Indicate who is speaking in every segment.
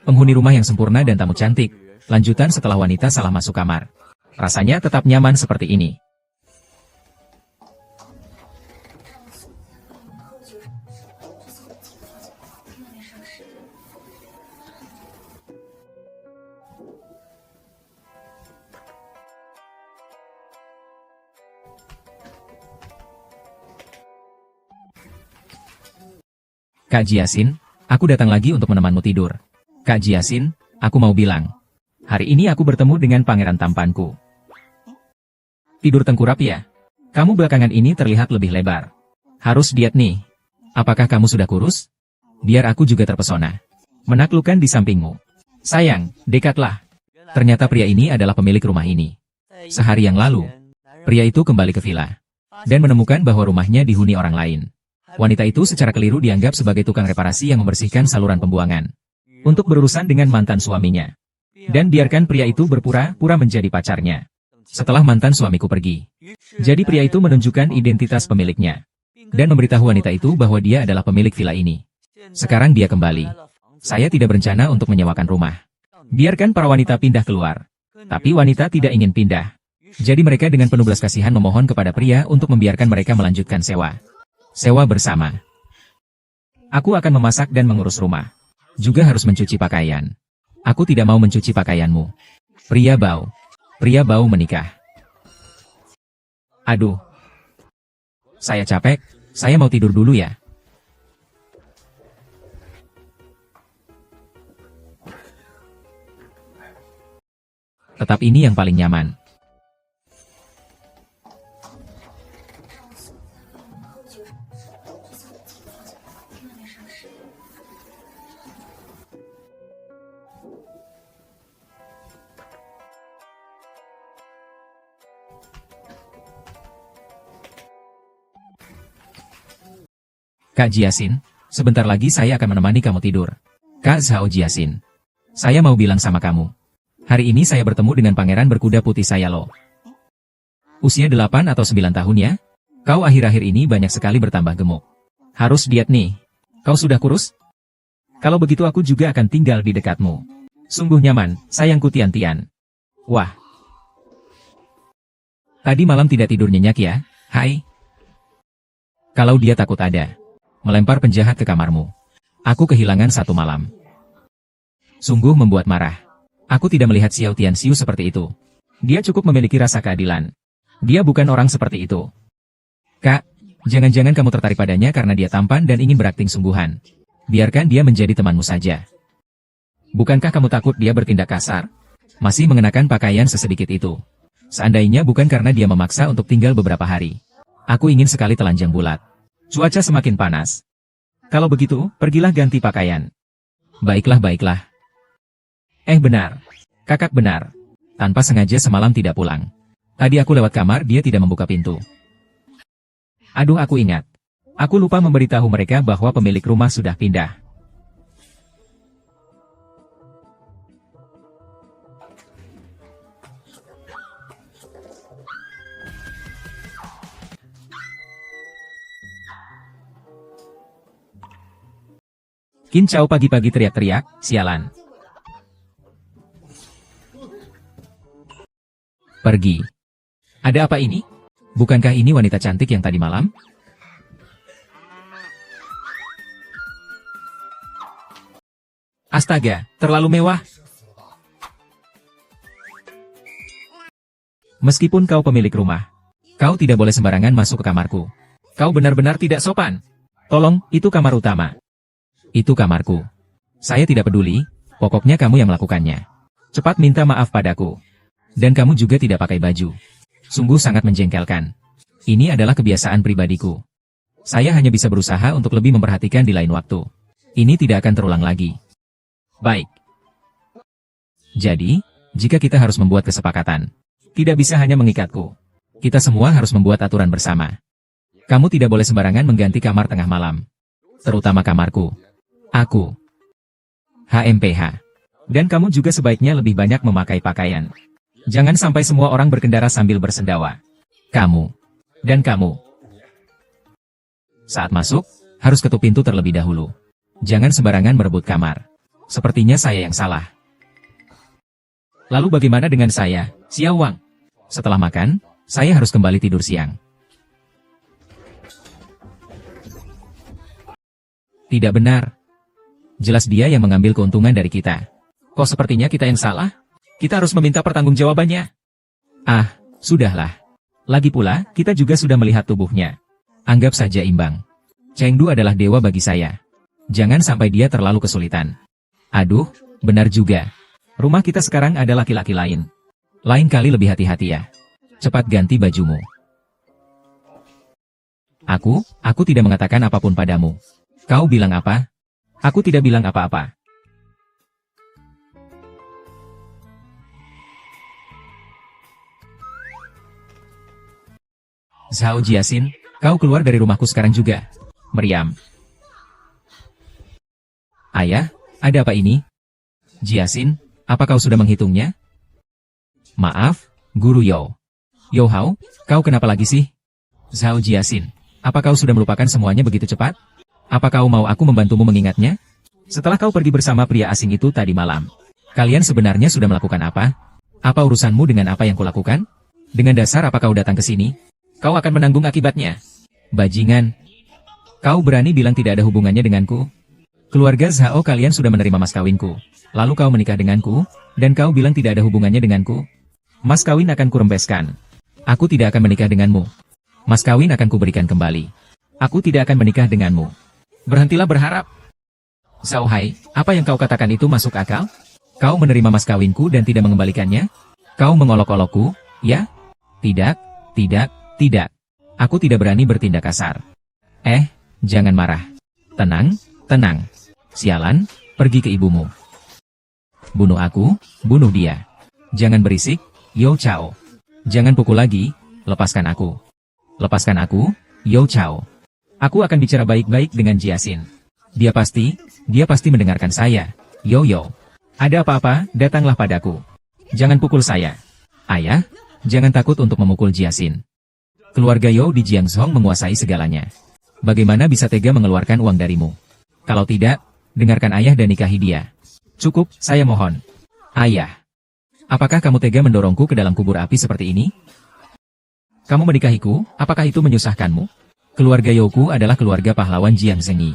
Speaker 1: Penghuni rumah yang sempurna dan tamu cantik. Lanjutan setelah wanita salah masuk kamar. Rasanya tetap nyaman seperti ini. Kak Jiasin, aku datang lagi untuk menemanmu tidur. Kak Jiasin, aku mau bilang. Hari ini aku bertemu dengan pangeran tampanku. Tidur tengkurap ya? Kamu belakangan ini terlihat lebih lebar. Harus diet nih. Apakah kamu sudah kurus? Biar aku juga terpesona. Menaklukkan di sampingmu. Sayang, dekatlah. Ternyata pria ini adalah pemilik rumah ini. Sehari yang lalu, pria itu kembali ke villa. Dan menemukan bahwa rumahnya dihuni orang lain. Wanita itu secara keliru dianggap sebagai tukang reparasi yang membersihkan saluran pembuangan. Untuk berurusan dengan mantan suaminya. Dan biarkan pria itu berpura-pura menjadi pacarnya. Setelah mantan suamiku pergi. Jadi pria itu menunjukkan identitas pemiliknya. Dan memberitahu wanita itu bahwa dia adalah pemilik villa ini. Sekarang dia kembali. Saya tidak berencana untuk menyewakan rumah. Biarkan para wanita pindah keluar. Tapi wanita tidak ingin pindah. Jadi mereka dengan penuh belas kasihan memohon kepada pria untuk membiarkan mereka melanjutkan sewa. Sewa bersama. Aku akan memasak dan mengurus rumah. Juga harus mencuci pakaian. Aku tidak mau mencuci pakaianmu. Pria bau menikah. Aduh. Saya capek, saya mau tidur dulu ya. Tetap ini yang paling nyaman. Kak Jiasin, sebentar lagi saya akan menemani kamu tidur. Kak Zhao Jiasin. Saya mau bilang sama kamu. Hari ini saya bertemu dengan pangeran berkuda putih saya loh. Usia 8 atau 9 tahun ya? Kau akhir-akhir ini banyak sekali bertambah gemuk. Harus diet nih. Kau sudah kurus? Kalau begitu aku juga akan tinggal di dekatmu. Sungguh nyaman, sayangku Tian-Tian. Wah. Tadi malam tidak tidur nyenyak ya? Hai. Kalau dia takut ada. Melempar penjahat ke kamarmu. Aku kehilangan satu malam. Sungguh membuat marah. Aku tidak melihat Xiao Tianxiu seperti itu. Dia cukup memiliki rasa keadilan. Dia bukan orang seperti itu. Kak, jangan-jangan kamu tertarik padanya karena dia tampan dan ingin berakting sungguhan. Biarkan dia menjadi temanmu saja. Bukankah kamu takut dia bertindak kasar? Masih mengenakan pakaian sesedikit itu. Seandainya bukan karena dia memaksa untuk tinggal beberapa hari. Aku ingin sekali telanjang bulat. Cuaca semakin panas. Kalau begitu, pergilah ganti pakaian. Baiklah. Benar. Kakak benar. Tanpa sengaja semalam tidak pulang. Tadi aku lewat kamar dia tidak membuka pintu. Aduh aku ingat. Aku lupa memberitahu mereka bahwa pemilik rumah sudah pindah. Qin Chao pagi-pagi teriak-teriak, sialan. Pergi. Ada apa ini? Bukankah ini wanita cantik yang tadi malam? Astaga, terlalu mewah. Meskipun kau pemilik rumah, kau tidak boleh sembarangan masuk ke kamarku. Kau benar-benar tidak sopan. Tolong, itu kamar utama. Itu kamarku. Saya tidak peduli, pokoknya kamu yang melakukannya. Cepat minta maaf padaku. Dan kamu juga tidak pakai baju. Sungguh sangat menjengkelkan. Ini adalah kebiasaan pribadiku. Saya hanya bisa berusaha untuk lebih memperhatikan di lain waktu. Ini tidak akan terulang lagi. Baik. Jadi, jika kita harus membuat kesepakatan, tidak bisa hanya mengikatku. Kita semua harus membuat aturan bersama. Kamu tidak boleh sembarangan mengganti kamar tengah malam. Terutama kamarku. Aku. HMPH. Dan kamu juga sebaiknya lebih banyak memakai pakaian. Jangan sampai semua orang berkendara sambil bersendawa. Kamu. Dan kamu. Saat masuk, harus ketuk pintu terlebih dahulu. Jangan sembarangan merebut kamar. Sepertinya saya yang salah. Lalu bagaimana dengan saya, Xiao Wang? Setelah makan, saya harus kembali tidur siang. Tidak benar. Jelas dia yang mengambil keuntungan dari kita. Kok sepertinya kita yang salah? Kita harus meminta pertanggungjawabannya. Ah, sudahlah. Lagi pula, kita juga sudah melihat tubuhnya. Anggap saja imbang. Chengdu adalah dewa bagi saya. Jangan sampai dia terlalu kesulitan. Aduh, benar juga. Rumah kita sekarang ada laki-laki lain. Lain kali lebih hati-hati ya. Cepat ganti bajumu. Aku tidak mengatakan apapun padamu. Kau bilang apa? Aku tidak bilang apa-apa. Zhao Jiaxin, kau keluar dari rumahku sekarang juga. Meriam. Ayah, ada apa ini? Jiaxin, apa kau sudah menghitungnya? Maaf, Guru Yo. Yo Hao, kau kenapa lagi sih? Zhao Jiaxin, apa kau sudah melupakan semuanya begitu cepat? Apa kau mau aku membantumu mengingatnya? Setelah kau pergi bersama pria asing itu tadi malam, kalian sebenarnya sudah melakukan apa? Apa urusanmu dengan apa yang kulakukan? Dengan dasar apa kau datang ke sini? Kau akan menanggung akibatnya. Bajingan. Kau berani bilang tidak ada hubungannya denganku? Keluarga Zhao kalian sudah menerima mas kawinku. Lalu kau menikah denganku, dan kau bilang tidak ada hubungannya denganku? Mas kawin akan kurempeskan. Aku tidak akan menikah denganmu. Mas kawin akan kuberikan kembali. Aku tidak akan menikah denganmu. Berhentilah berharap. Zhao Hai, apa yang kau katakan itu masuk akal? Kau menerima mas kawinku dan tidak mengembalikannya? Kau mengolok-olokku, ya? Tidak, tidak, tidak. Aku tidak berani bertindak kasar. Jangan marah. Tenang, tenang. Sialan, pergi ke ibumu. Bunuh aku, bunuh dia. Jangan berisik, Yo Chao. Jangan pukul lagi, lepaskan aku. Lepaskan aku, Yo Chao. Aku akan bicara baik-baik dengan Jiaxin. Dia pasti mendengarkan saya. Yo. Ada apa-apa, datanglah padaku. Jangan pukul saya. Ayah, jangan takut untuk memukul Jiaxin. Keluarga Yo di Jiangzhong menguasai segalanya. Bagaimana bisa tega mengeluarkan uang darimu? Kalau tidak, dengarkan ayah dan nikahi dia. Cukup, saya mohon. Ayah. Apakah kamu tega mendorongku ke dalam kubur api seperti ini? Kamu menikahiku, apakah itu menyusahkanmu? Keluarga Youku adalah keluarga pahlawan Jiang Zhengi.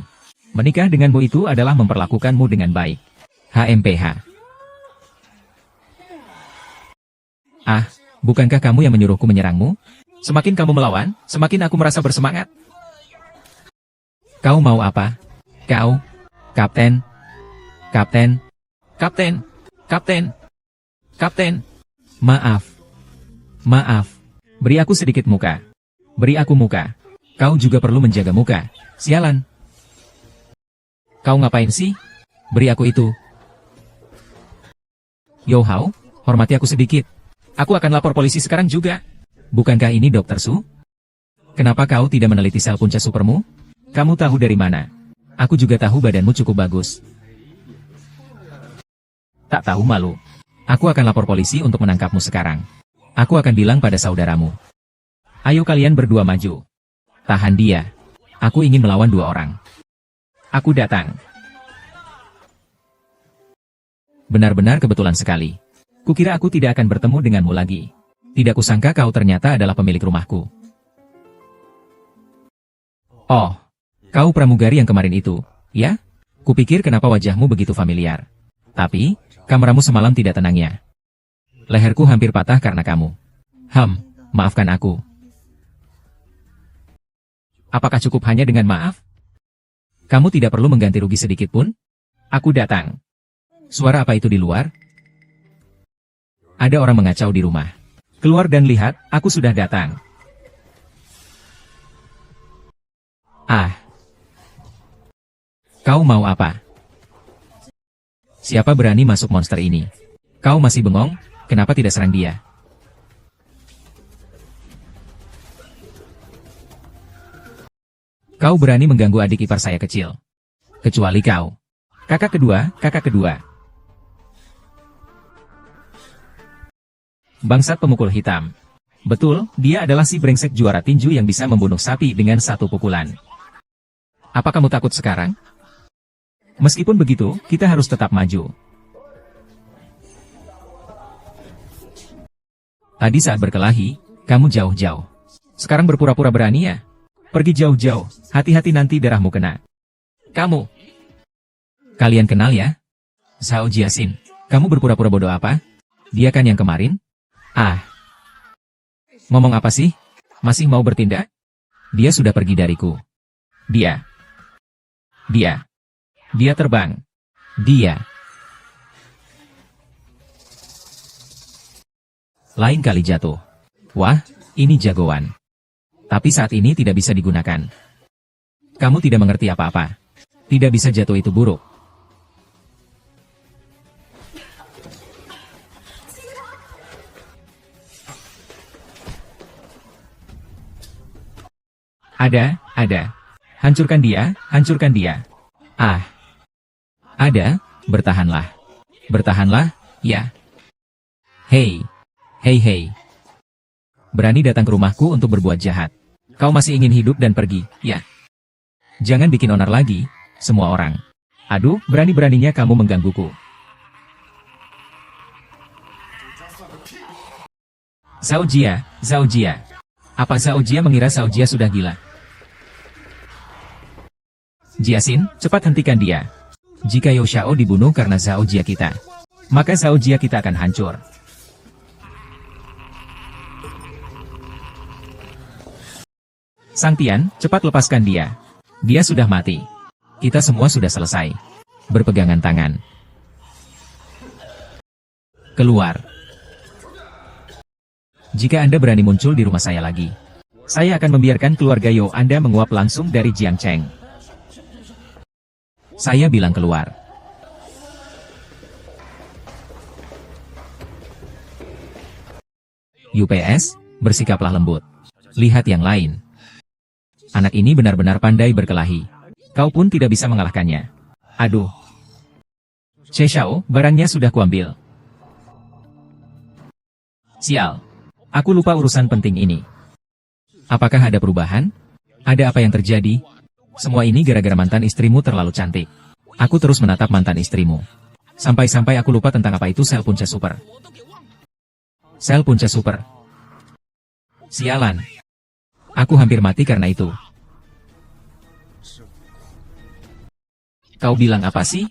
Speaker 1: Menikah denganmu itu adalah memperlakukanmu dengan baik. HMPH. Ah, bukankah kamu yang menyuruhku menyerangmu? Semakin kamu melawan, semakin aku merasa bersemangat. Kau mau apa? Kau? Kapten? Kapten? Kapten? Kapten? Kapten? Maaf. Maaf. Beri aku sedikit muka. Beri aku muka. Kau juga perlu menjaga muka. Sialan. Kau ngapain sih? Beri aku itu. Yo Hao, hormati aku sedikit. Aku akan lapor polisi sekarang juga. Bukankah ini Dr. Su? Kenapa kau tidak meneliti sel punca supermu? Kamu tahu dari mana? Aku juga tahu badanmu cukup bagus. Tak tahu malu. Aku akan lapor polisi untuk menangkapmu sekarang. Aku akan bilang pada saudaramu. Ayo kalian berdua maju. Tahan dia. Aku ingin melawan 2 orang. Aku datang. Benar-benar kebetulan sekali. Kukira aku tidak akan bertemu denganmu lagi. Tidak kusangka kau ternyata adalah pemilik rumahku. Oh, kau pramugari yang kemarin itu, ya? Kupikir kenapa wajahmu begitu familiar. Tapi, kameramu semalam tidak tenangnya. Leherku hampir patah karena kamu. Maafkan aku. Apakah cukup hanya dengan maaf? Kamu tidak perlu mengganti rugi sedikit pun? Aku datang. Suara apa itu di luar? Ada orang mengacau di rumah. Keluar dan lihat, aku sudah datang. Ah. Kau mau apa? Siapa berani masuk monster ini? Kau masih bengong? Kenapa tidak serang dia? Kau berani mengganggu adik ipar saya kecil. Kecuali kau. Kakak kedua. Bangsat pemukul hitam. Betul, dia adalah si brengsek juara tinju yang bisa membunuh sapi dengan 1 pukulan. Apa kamu takut sekarang? Meskipun begitu, kita harus tetap maju. Tadi saat berkelahi, kamu jauh-jauh. Sekarang berpura-pura berani ya? Pergi jauh-jauh, hati-hati nanti darahmu kena. Kamu. Kalian kenal ya? Zhao Jiaxin, kamu berpura-pura bodoh apa? Dia kan yang kemarin? Ah. Ngomong apa sih? Masih mau bertindak? Dia sudah pergi dariku. Dia terbang. Dia. Lain kali jatuh. Wah, ini jagoan. Tapi saat ini tidak bisa digunakan. Kamu tidak mengerti apa-apa. Tidak bisa jatuh itu buruk. Ada. Hancurkan dia, hancurkan dia. Ah. Ada, bertahanlah. Bertahanlah, ya. Hei. Berani datang ke rumahku untuk berbuat jahat. Kau masih ingin hidup dan pergi, ya? Jangan bikin onar lagi, semua orang. Aduh, berani-beraninya kamu menggangguku. Zhao Jia. Apa Zhao Jia mengira Zhao Jia sudah gila? Jiaxin, cepat hentikan dia. Jika Yao Xiao dibunuh karena Zhao Jia kita, maka Zhao Jia kita akan hancur. Sang Tian, cepat lepaskan dia. Dia sudah mati. Kita semua sudah selesai. Berpegangan tangan. Keluar. Jika Anda berani muncul di rumah saya lagi, saya akan membiarkan keluarga Yao Anda menguap langsung dari Jiangcheng. Saya bilang keluar. UPS, bersikaplah lembut. Lihat yang lain. Anak ini benar-benar pandai berkelahi. Kau pun tidak bisa mengalahkannya. Aduh. Che Xiao, barangnya sudah kuambil. Sial. Aku lupa urusan penting ini. Apakah ada perubahan? Ada apa yang terjadi? Semua ini gara-gara mantan istrimu terlalu cantik. Aku terus menatap mantan istrimu. Sampai-sampai aku lupa tentang apa itu sel punca super. Sel punca super. Sialan. Aku hampir mati karena itu. Kau bilang apa sih?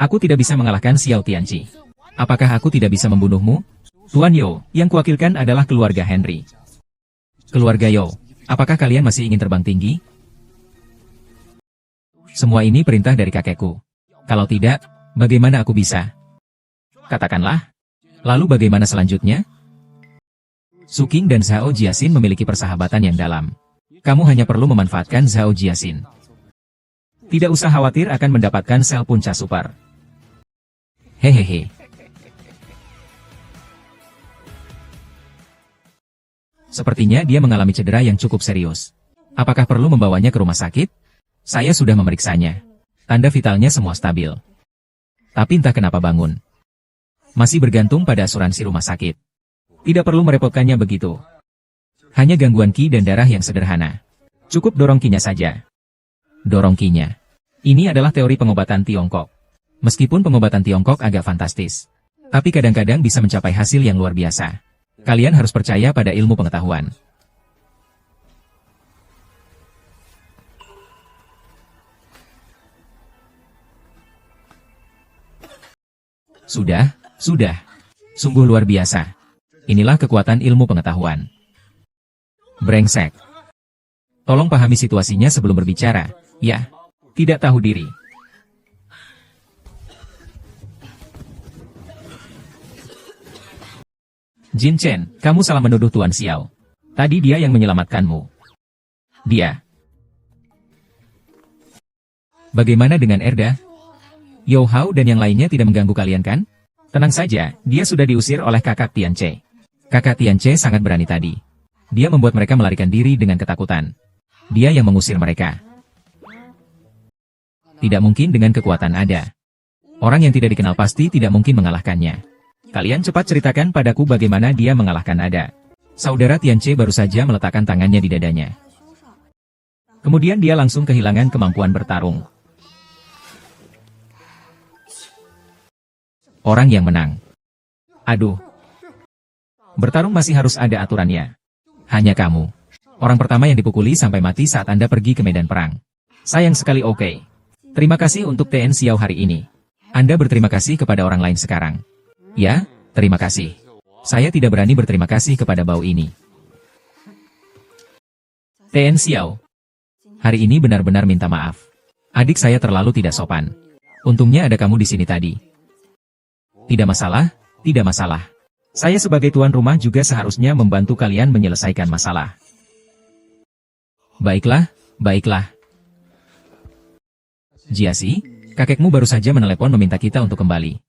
Speaker 1: Aku tidak bisa mengalahkan Xiao Tianqi. Apakah aku tidak bisa membunuhmu? Tuan Yao, yang kuwakilkan adalah keluarga Henry. Keluarga Yao, apakah kalian masih ingin terbang tinggi? Semua ini perintah dari kakekku. Kalau tidak, bagaimana aku bisa? Katakanlah. Lalu bagaimana selanjutnya? Su Qing dan Zhao Jiaxin memiliki persahabatan yang dalam. Kamu hanya perlu memanfaatkan Zhao Jiaxin. Tidak usah khawatir akan mendapatkan sel punca super. Hehehe. Sepertinya dia mengalami cedera yang cukup serius. Apakah perlu membawanya ke rumah sakit? Saya sudah memeriksanya. Tanda vitalnya semua stabil. Tapi entah kenapa bangun. Masih bergantung pada asuransi rumah sakit. Tidak perlu merepotkannya begitu. Hanya gangguan qi dan darah yang sederhana. Cukup dorong qi-nya saja. Dorong qi-nya. Ini adalah teori pengobatan Tiongkok. Meskipun pengobatan Tiongkok agak fantastis, tapi kadang-kadang bisa mencapai hasil yang luar biasa. Kalian harus percaya pada ilmu pengetahuan. Sudah. Sungguh luar biasa. Inilah kekuatan ilmu pengetahuan. Brengsek. Tolong pahami situasinya sebelum berbicara. Ya, tidak tahu diri. Jin Chen, kamu salah menuduh Tuan Xiao. Tadi dia yang menyelamatkanmu. Dia. Bagaimana dengan Erda? Yao Hao dan yang lainnya tidak mengganggu kalian kan? Tenang saja, dia sudah diusir oleh kakak Tianche. Kakak Tianche sangat berani tadi. Dia membuat mereka melarikan diri dengan ketakutan. Dia yang mengusir mereka. Tidak mungkin dengan kekuatan ada. Orang yang tidak dikenal pasti tidak mungkin mengalahkannya. Kalian cepat ceritakan padaku bagaimana dia mengalahkan Ada. Saudara Tianche baru saja meletakkan tangannya di dadanya. Kemudian dia langsung kehilangan kemampuan bertarung. Orang yang menang. Aduh. Bertarung masih harus ada aturannya. Hanya kamu. Orang pertama yang dipukuli sampai mati saat Anda pergi ke medan perang. Sayang sekali oke. Terima kasih untuk TN Xiao hari ini. Anda berterima kasih kepada orang lain sekarang. Ya, terima kasih. Saya tidak berani berterima kasih kepada bau ini. TN Xiao. Hari ini benar-benar minta maaf. Adik saya terlalu tidak sopan. Untungnya ada kamu di sini tadi. Tidak masalah, tidak masalah. Saya sebagai tuan rumah juga seharusnya membantu kalian menyelesaikan masalah. Baiklah, baiklah. Jiasi, kakekmu baru saja menelepon meminta kita untuk kembali.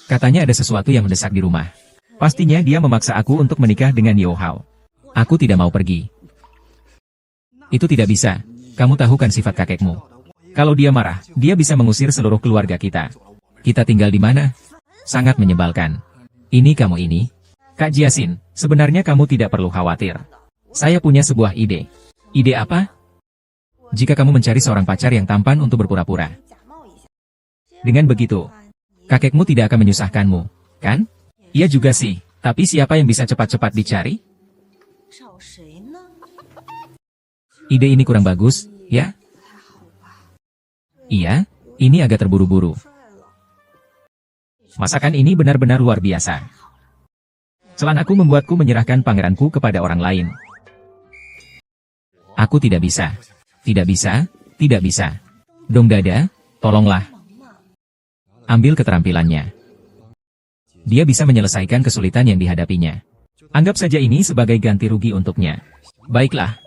Speaker 1: Katanya ada sesuatu yang mendesak di rumah. Pastinya dia memaksa aku untuk menikah dengan Yo Hao. Aku tidak mau pergi. Itu tidak bisa. Kamu tahu kan sifat kakekmu. Kalau dia marah, dia bisa mengusir seluruh keluarga kita. Kita tinggal di mana? Sangat menyebalkan. Ini kamu ini. Kak Jiasin, sebenarnya kamu tidak perlu khawatir. Saya punya sebuah ide. Ide apa? Jika kamu mencari seorang pacar yang tampan untuk berpura-pura. Dengan begitu, kakekmu tidak akan menyusahkanmu, kan? Iya juga sih, tapi siapa yang bisa cepat-cepat dicari? Ide ini kurang bagus, ya? Iya, ini agak terburu-buru. Masakan ini benar-benar luar biasa. Celanaku membuatku menyerahkan pangeranku kepada orang lain. Aku tidak bisa. Tidak bisa, tidak bisa. Dong Dada, tolonglah. Ambil keterampilannya. Dia bisa menyelesaikan kesulitan yang dihadapinya. Anggap saja ini sebagai ganti rugi untuknya. Baiklah.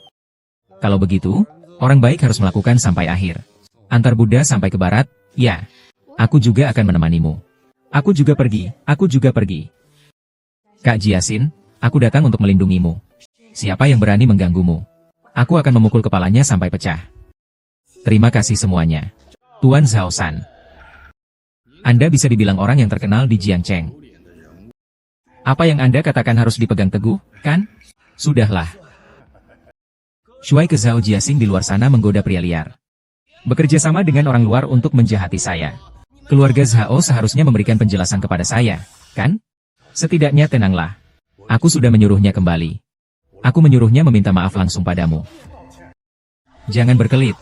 Speaker 1: Kalau begitu, orang baik harus melakukan sampai akhir. Antar Buddha sampai ke barat, ya. Aku juga akan menemanimu. Aku juga pergi, aku juga pergi. Kak Jiasin, aku datang untuk melindungimu. Siapa yang berani mengganggumu? Aku akan memukul kepalanya sampai pecah. Terima kasih semuanya. Tuan Zhao San. Anda bisa dibilang orang yang terkenal di Jiangcheng. Apa yang Anda katakan harus dipegang teguh, kan? Sudahlah. Shuai ke Zhao Jiaxing di luar sana menggoda pria liar. Bekerja sama dengan orang luar untuk menjahati saya. Keluarga Zhao seharusnya memberikan penjelasan kepada saya, kan? Setidaknya tenanglah. Aku sudah menyuruhnya kembali. Aku menyuruhnya meminta maaf langsung padamu. Jangan berkelit.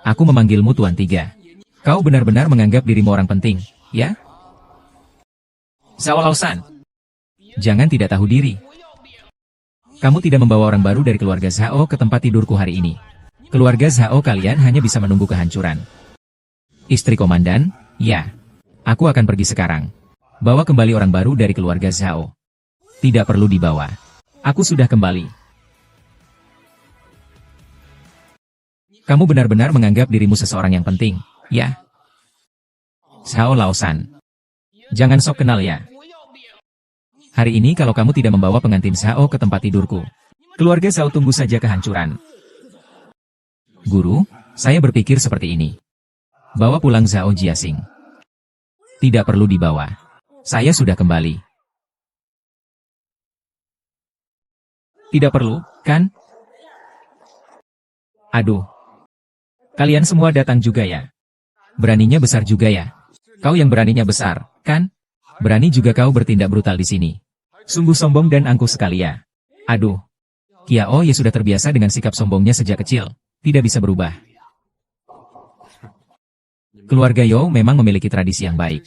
Speaker 1: Aku memanggilmu Tuan Tiga. Kau benar-benar menganggap dirimu orang penting, ya? Zhao Laosan. Jangan tidak tahu diri. Kamu tidak membawa orang baru dari keluarga Zhao ke tempat tidurku hari ini. Keluarga Zhao kalian hanya bisa menunggu kehancuran. Istri komandan, ya. Aku akan pergi sekarang. Bawa kembali orang baru dari keluarga Zhao. Tidak perlu dibawa. Aku sudah kembali. Kamu benar-benar menganggap dirimu seseorang yang penting, ya? Zhao Laosan. Jangan sok kenal ya. Hari ini kalau kamu tidak membawa pengantin Zhao ke tempat tidurku, keluarga Zhao tunggu saja kehancuran. Guru, saya berpikir seperti ini. Bawa pulang Zhao Jiaxing. Tidak perlu dibawa. Saya sudah kembali. Tidak perlu, kan? Aduh. Kalian semua datang juga ya? Beraninya besar juga ya? Kau yang beraninya besar, kan? Berani juga kau bertindak brutal di sini. Sungguh sombong dan angkuh sekali ya. Aduh. Kiao Ye sudah terbiasa dengan sikap sombongnya sejak kecil. Tidak bisa berubah. Keluarga Yo memang memiliki tradisi yang baik.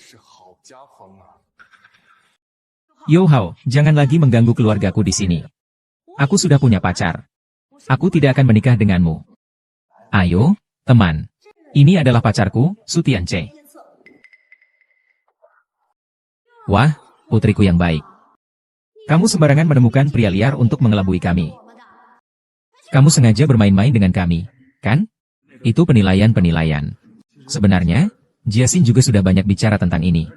Speaker 1: Yo Hao, jangan lagi mengganggu keluargaku di sini. Aku sudah punya pacar. Aku tidak akan menikah denganmu. Ayo, teman. Ini adalah pacarku, Su Tianche. Wah, putriku yang baik. Kamu sembarangan menemukan pria liar untuk mengelabui kami. Kamu sengaja bermain-main dengan kami, kan? Itu penilaian-penilaian. Sebenarnya, Jiaxin juga sudah banyak bicara tentang ini.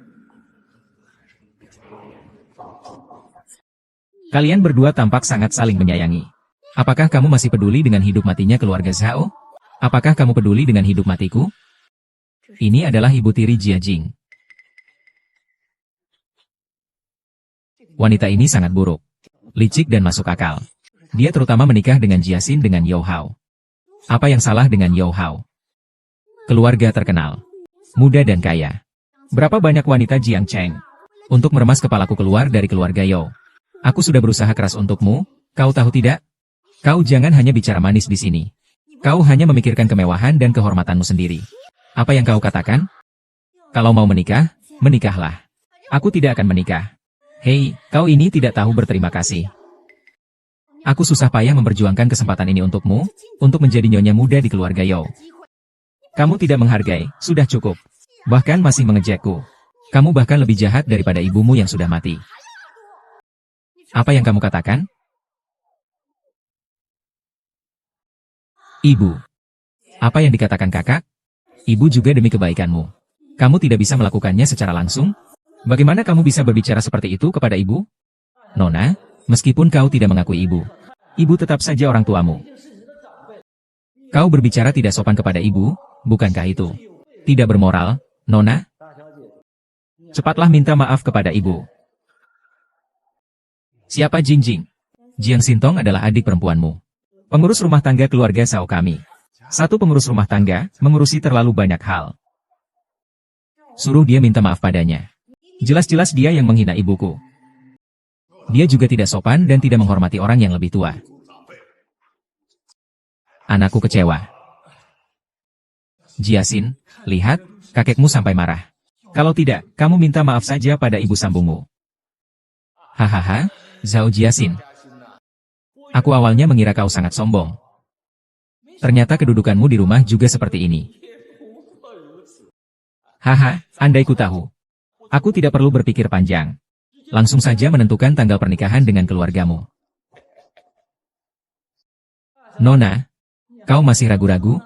Speaker 1: Kalian berdua tampak sangat saling menyayangi. Apakah kamu masih peduli dengan hidup matinya keluarga Zhao? Apakah kamu peduli dengan hidup matiku? Ini adalah ibu tiri Jiajing. Wanita ini sangat buruk, licik dan masuk akal. Dia terutama menikah dengan Jiaxin dengan Yo Hao. Apa yang salah dengan Yo Hao? Keluarga terkenal, muda dan kaya. Berapa banyak wanita Jiang Cheng untuk meremas kepalaku keluar dari keluarga Yao. Aku sudah berusaha keras untukmu, kau tahu tidak? Kau jangan hanya bicara manis di sini. Kau hanya memikirkan kemewahan dan kehormatanmu sendiri. Apa yang kau katakan? Kalau mau menikah, menikahlah. Aku tidak akan menikah. Hei, kau ini tidak tahu berterima kasih. Aku susah payah memperjuangkan kesempatan ini untukmu, untuk menjadi nyonya muda di keluarga Yao. Kamu tidak menghargai, sudah cukup. Bahkan masih mengejekku. Kamu bahkan lebih jahat daripada ibumu yang sudah mati. Apa yang kamu katakan? Ibu. Apa yang dikatakan kakak? Ibu juga demi kebaikanmu. Kamu tidak bisa melakukannya secara langsung? Bagaimana kamu bisa berbicara seperti itu kepada ibu? Nona, meskipun kau tidak mengakui ibu tetap saja orang tuamu. Kau berbicara tidak sopan kepada ibu, bukankah itu tidak bermoral, Nona? Cepatlah minta maaf kepada ibu. Siapa Jingjing? Jiang Xintong adalah adik perempuanmu. Pengurus rumah tangga keluarga Sao kami. Satu pengurus rumah tangga, mengurusi terlalu banyak hal. Suruh dia minta maaf padanya. Jelas-jelas dia yang menghina ibuku. Dia juga tidak sopan dan tidak menghormati orang yang lebih tua. Anakku kecewa. Jiasin, lihat, kakekmu sampai marah. Kalau tidak, kamu minta maaf saja pada ibu sambungmu. Hahaha, Zhao Jiasin. Aku awalnya mengira kau sangat sombong. Ternyata kedudukanmu di rumah juga seperti ini. Haha, andai ku tahu. Aku tidak perlu berpikir panjang. Langsung saja menentukan tanggal pernikahan dengan keluargamu. Nona, kau masih ragu-ragu?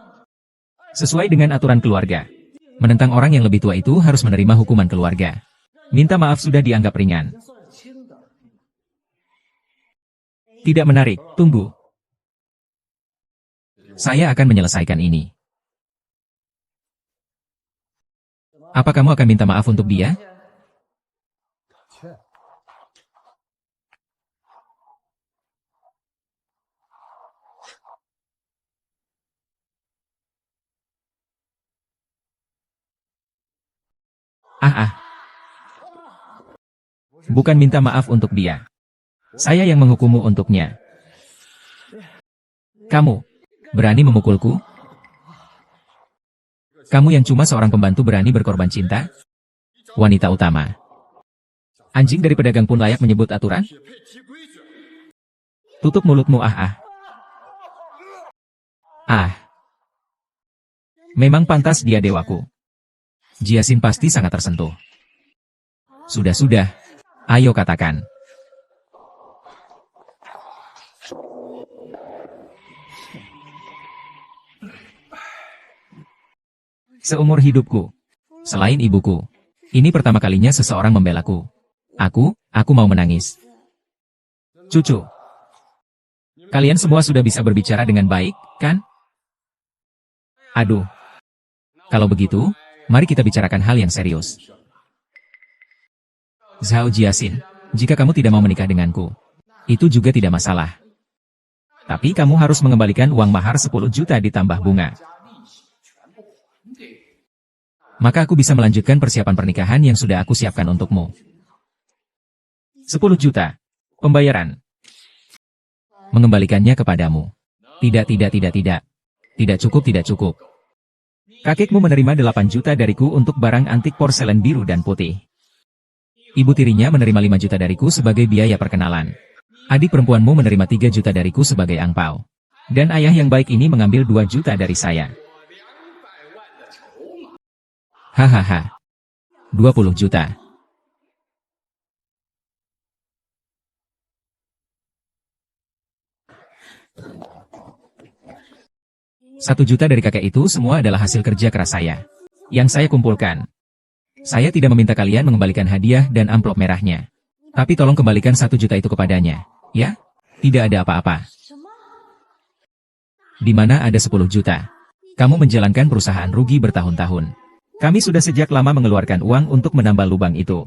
Speaker 1: Sesuai dengan aturan keluarga, menentang orang yang lebih tua itu harus menerima hukuman keluarga. Minta maaf sudah dianggap ringan. Tidak menarik, tunggu. Saya akan menyelesaikan ini. Apa kamu akan minta maaf untuk dia? Bukan minta maaf untuk dia. Saya yang menghukummu untuknya. Kamu berani memukulku? Kamu yang cuma seorang pembantu berani berkorban cinta? Wanita utama. Anjing dari pedagang pun layak menyebut aturan? Tutup mulutmu Memang pantas dia dewaku. Jiasin pasti sangat tersentuh. Sudah. Ayo katakan. Seumur hidupku, selain ibuku, ini pertama kalinya seseorang membelaku. Aku mau menangis. Cucu, kalian semua sudah bisa berbicara dengan baik, kan? Aduh. Kalau begitu, mari kita bicarakan hal yang serius. Zhao Jiasin, jika kamu tidak mau menikah denganku, itu juga tidak masalah. Tapi kamu harus mengembalikan uang mahar 10 juta ditambah bunga. Maka aku bisa melanjutkan persiapan pernikahan yang sudah aku siapkan untukmu. 10 juta. Pembayaran. Mengembalikannya kepadamu. Tidak. Tidak cukup. Kakekmu menerima 8 juta dariku untuk barang antik porselen biru dan putih. Ibu tirinya menerima 5 juta dariku sebagai biaya perkenalan. Adik perempuanmu menerima 3 juta dariku sebagai angpau. Dan ayah yang baik ini mengambil 2 juta dari saya. Hahaha. 20 juta. Satu juta dari kakek itu semua adalah hasil kerja keras saya. Yang saya kumpulkan. Saya tidak meminta kalian mengembalikan hadiah dan amplop merahnya. Tapi tolong kembalikan 1 juta itu kepadanya. Ya? Tidak ada apa-apa. Di mana ada 10 juta? Kamu menjalankan perusahaan rugi bertahun-tahun. Kami sudah sejak lama mengeluarkan uang untuk menambal lubang itu.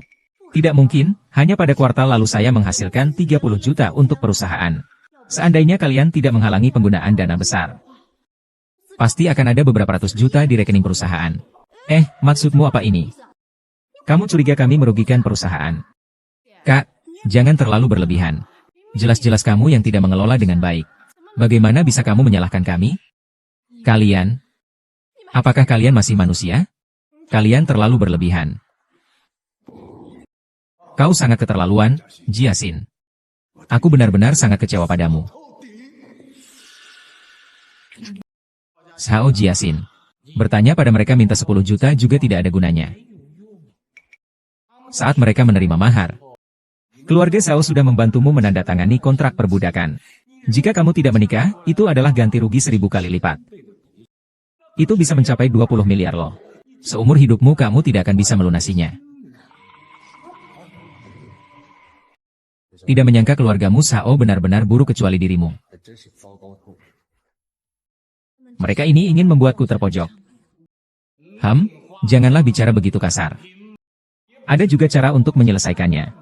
Speaker 1: Tidak mungkin, hanya pada kuartal lalu saya menghasilkan 30 juta untuk perusahaan. Seandainya kalian tidak menghalangi penggunaan dana besar, pasti akan ada beberapa ratus juta di rekening perusahaan. Maksudmu apa ini? Kamu curiga kami merugikan perusahaan. Kak, jangan terlalu berlebihan. Jelas-jelas kamu yang tidak mengelola dengan baik. Bagaimana bisa kamu menyalahkan kami? Kalian? Apakah kalian masih manusia? Kalian terlalu berlebihan. Kau sangat keterlaluan, Jiasin. Aku benar-benar sangat kecewa padamu. Xiao Jiasin. Bertanya pada mereka minta 10 juta juga tidak ada gunanya. Saat mereka menerima mahar, keluarga Xiao sudah membantumu menandatangani kontrak perbudakan. Jika kamu tidak menikah, itu adalah ganti rugi 1000 kali lipat. Itu bisa mencapai 20 miliar loh. Seumur hidupmu kamu tidak akan bisa melunasinya. Tidak menyangka keluargamu Xiao benar-benar buruk kecuali dirimu. Mereka ini ingin membuatku terpojok. Janganlah bicara begitu kasar. Ada juga cara untuk menyelesaikannya.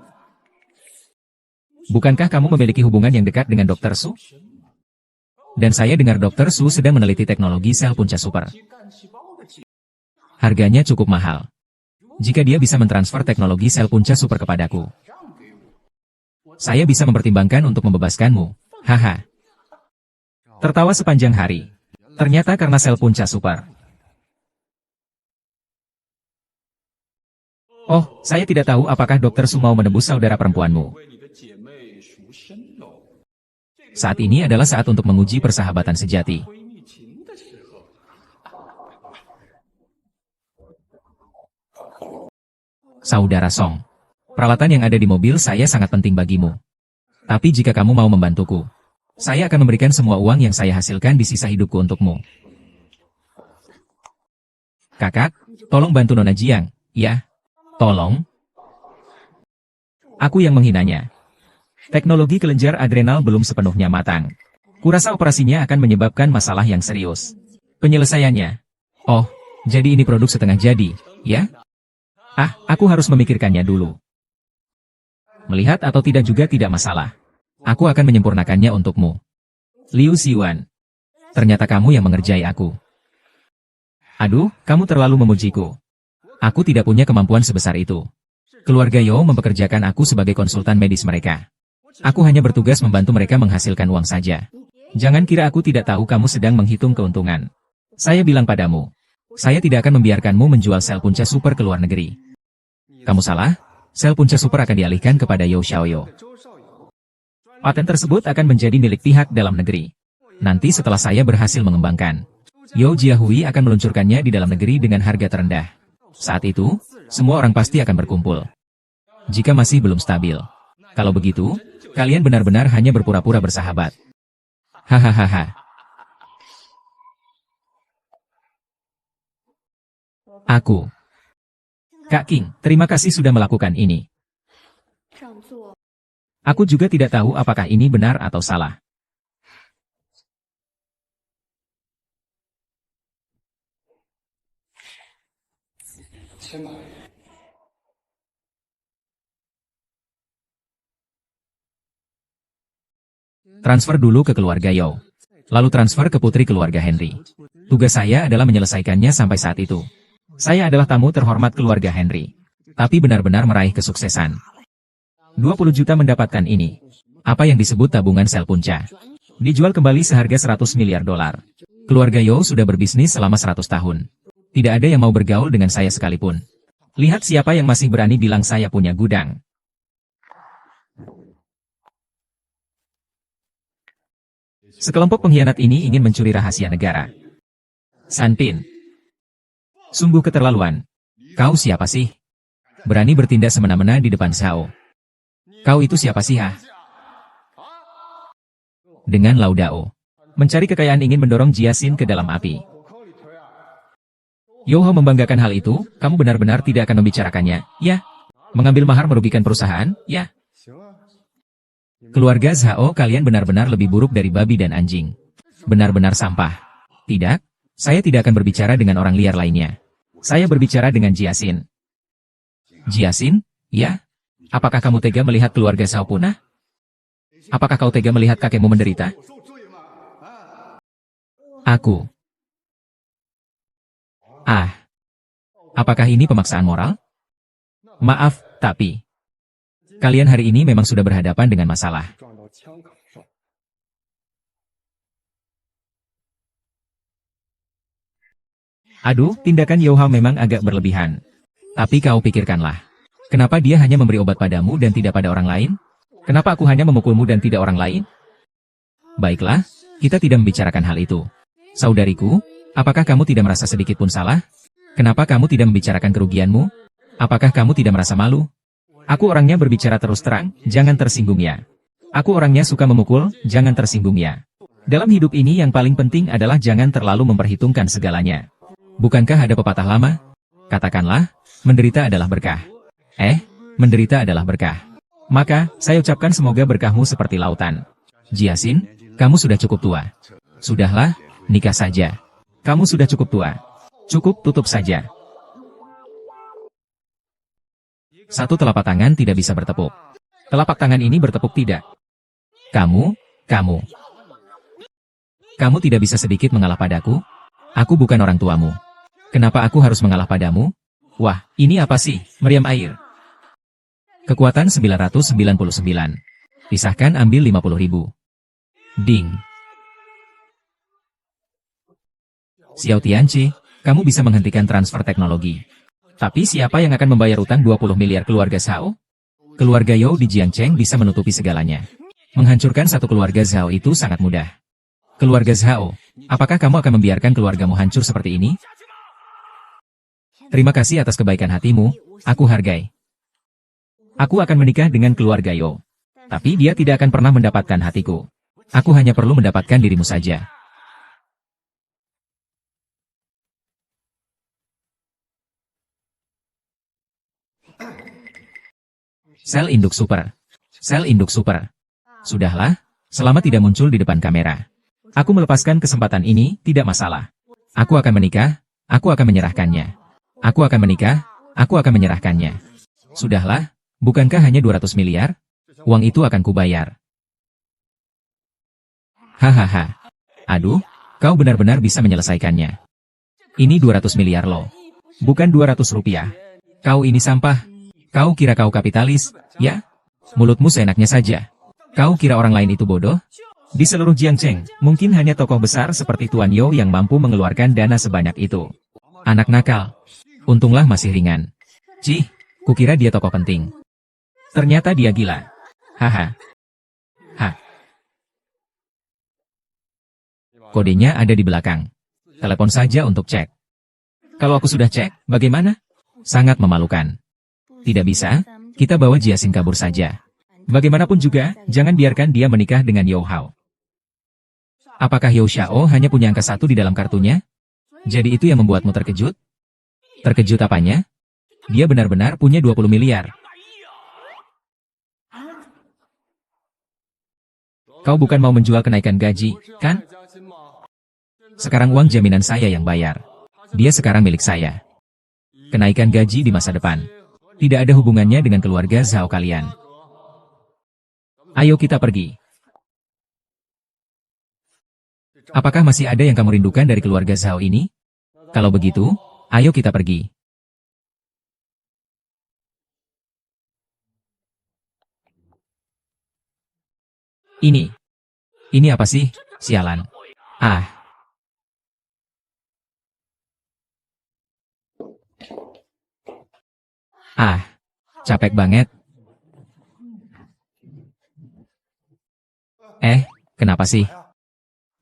Speaker 1: Bukankah kamu memiliki hubungan yang dekat dengan Dr. Su? Dan saya dengar Dr. Su sedang meneliti teknologi sel punca super. Harganya cukup mahal. Jika dia bisa mentransfer teknologi sel punca super kepadaku, saya bisa mempertimbangkan untuk membebaskanmu. Haha. Tertawa sepanjang hari. Ternyata karena sel punca super. Oh, saya tidak tahu apakah Dr. Su mau menebus saudara perempuanmu. Saat ini adalah saat untuk menguji persahabatan sejati. Saudara Song, peralatan yang ada di mobil saya sangat penting bagimu. Tapi jika kamu mau membantuku, saya akan memberikan semua uang yang saya hasilkan di sisa hidupku untukmu. Kakak, tolong bantu Nona Jiang, ya? Tolong. Aku yang menghinanya. Teknologi kelenjar adrenal belum sepenuhnya matang. Kurasa operasinya akan menyebabkan masalah yang serius. Penyelesaiannya. Oh, jadi ini produk setengah jadi, ya? Aku harus memikirkannya dulu. Melihat atau tidak juga tidak masalah. Aku akan menyempurnakannya untukmu. Liu Xiuan. Ternyata kamu yang mengerjai aku. Aduh, kamu terlalu memujiku. Aku tidak punya kemampuan sebesar itu. Keluarga Yao mempekerjakan aku sebagai konsultan medis mereka. Aku hanya bertugas membantu mereka menghasilkan uang saja. Jangan kira aku tidak tahu kamu sedang menghitung keuntungan. Saya bilang padamu, saya tidak akan membiarkanmu menjual sel punca super ke luar negeri. Kamu salah, sel punca super akan dialihkan kepada Yao Xiaoyo. Paten tersebut akan menjadi milik pihak dalam negeri. Nanti setelah saya berhasil mengembangkan, Yao Jiahui akan meluncurkannya di dalam negeri dengan harga terendah. Saat itu, semua orang pasti akan berkumpul. Jika masih belum stabil. Kalau begitu, kalian benar-benar hanya berpura-pura bersahabat. Hahaha. Aku. Kak King, terima kasih sudah melakukan ini. Aku juga tidak tahu apakah ini benar atau salah. Transfer dulu ke keluarga Yao. Lalu transfer ke putri keluarga Henry. Tugas saya adalah menyelesaikannya sampai saat itu. Saya adalah tamu terhormat keluarga Henry. Tapi benar-benar meraih kesuksesan. 20 juta mendapatkan ini. Apa yang disebut tabungan sel punca. Dijual kembali seharga 100 miliar dolar. Keluarga Yao sudah berbisnis selama 100 tahun. Tidak ada yang mau bergaul dengan saya sekalipun. Lihat siapa yang masih berani bilang saya punya gudang. Sekelompok pengkhianat ini ingin mencuri rahasia negara. Sanpin. Sungguh keterlaluan. Kau siapa sih? Berani bertindak semena-mena di depan Xiao. Kau itu siapa sih Dengan Laudao. Mencari kekayaan ingin mendorong Jiasin ke dalam api. Yoho membanggakan hal itu, kamu benar-benar tidak akan membicarakannya, ya? Mengambil mahar merugikan perusahaan, ya? Keluarga Zhao kalian benar-benar lebih buruk dari babi dan anjing. Benar-benar sampah. Tidak, saya tidak akan berbicara dengan orang liar lainnya. Saya berbicara dengan Jiasin. Jiasin, ya? Apakah kamu tega melihat keluarga Zhao punah? Apakah kau tega melihat kakekmu menderita? Aku. Apakah ini pemaksaan moral? Maaf, tapi kalian hari ini memang sudah berhadapan dengan masalah. Aduh, tindakan Youhao memang agak berlebihan. Tapi kau pikirkanlah. Kenapa dia hanya memberi obat padamu dan tidak pada orang lain? Kenapa aku hanya memukulmu dan tidak orang lain? Baiklah, kita tidak membicarakan hal itu. Saudariku, apakah kamu tidak merasa sedikit pun salah? Kenapa kamu tidak membicarakan kerugianmu? Apakah kamu tidak merasa malu? Aku orangnya berbicara terus terang, jangan tersinggung ya. Aku orangnya suka memukul, jangan tersinggung ya. Dalam hidup ini yang paling penting adalah jangan terlalu memperhitungkan segalanya. Bukankah ada pepatah lama? Katakanlah, menderita adalah berkah. Menderita adalah berkah. Maka, saya ucapkan semoga berkahmu seperti lautan. Jiasin, kamu sudah cukup tua. Sudahlah, nikah saja. Kamu sudah cukup tua. Cukup tutup saja. Satu telapak tangan tidak bisa bertepuk. Telapak tangan ini bertepuk tidak. Kamu tidak bisa sedikit mengalah padaku? Aku bukan orang tuamu. Kenapa aku harus mengalah padamu? Wah, ini apa sih? Meriam air. Kekuatan 999. Pisahkan ambil 50.000. Ding. Xiao Tianqi, kamu bisa menghentikan transfer teknologi. Tapi siapa yang akan membayar utang 20 miliar keluarga Zhao? Keluarga You di Jiangcheng bisa menutupi segalanya. Menghancurkan satu keluarga Zhao itu sangat mudah. Keluarga Zhao, apakah kamu akan membiarkan keluargamu hancur seperti ini? Terima kasih atas kebaikan hatimu, aku hargai. Aku akan menikah dengan keluarga You. Tapi dia tidak akan pernah mendapatkan hatiku. Aku hanya perlu mendapatkan dirimu saja. Sel induk super. Sel induk super. Sudahlah, selama tidak muncul di depan kamera. Aku melepaskan kesempatan ini, tidak masalah. Aku akan menikah, aku akan menyerahkannya. Aku akan menikah, aku akan menyerahkannya. Sudahlah, bukankah hanya 200 miliar? Uang itu akan kubayar. Hahaha. Aduh, kau benar-benar bisa menyelesaikannya. Ini 200 miliar loh. Bukan 200 rupiah. Kau ini sampah. Kau kira kau kapitalis, ya? Mulutmu seenaknya saja. Kau kira orang lain itu bodoh? Di seluruh Jiangcheng, mungkin hanya tokoh besar seperti Tuan You yang mampu mengeluarkan dana sebanyak itu. Anak nakal. Untunglah masih ringan. Cih, kukira dia tokoh penting. Ternyata dia gila. Haha. Kodenya ada di belakang. Telepon saja untuk cek. Kalau aku sudah cek, bagaimana? Sangat memalukan. Tidak bisa, kita bawa Jiasin kabur saja. Bagaimanapun juga, jangan biarkan dia menikah dengan Youhao. Apakah You Xiao hanya punya angka 1 di dalam kartunya? Jadi itu yang membuatmu terkejut? Terkejut apanya? Dia benar-benar punya 20 miliar. Kau bukan mau menjual kenaikan gaji, kan? Sekarang uang jaminan saya yang bayar. Dia sekarang milik saya. Kenaikan gaji di masa depan. Tidak ada hubungannya dengan keluarga Zhao kalian. Ayo kita pergi. Apakah masih ada yang kamu rindukan dari keluarga Zhao ini? Kalau begitu, ayo kita pergi. Ini apa sih? Sialan. Capek banget. Kenapa sih?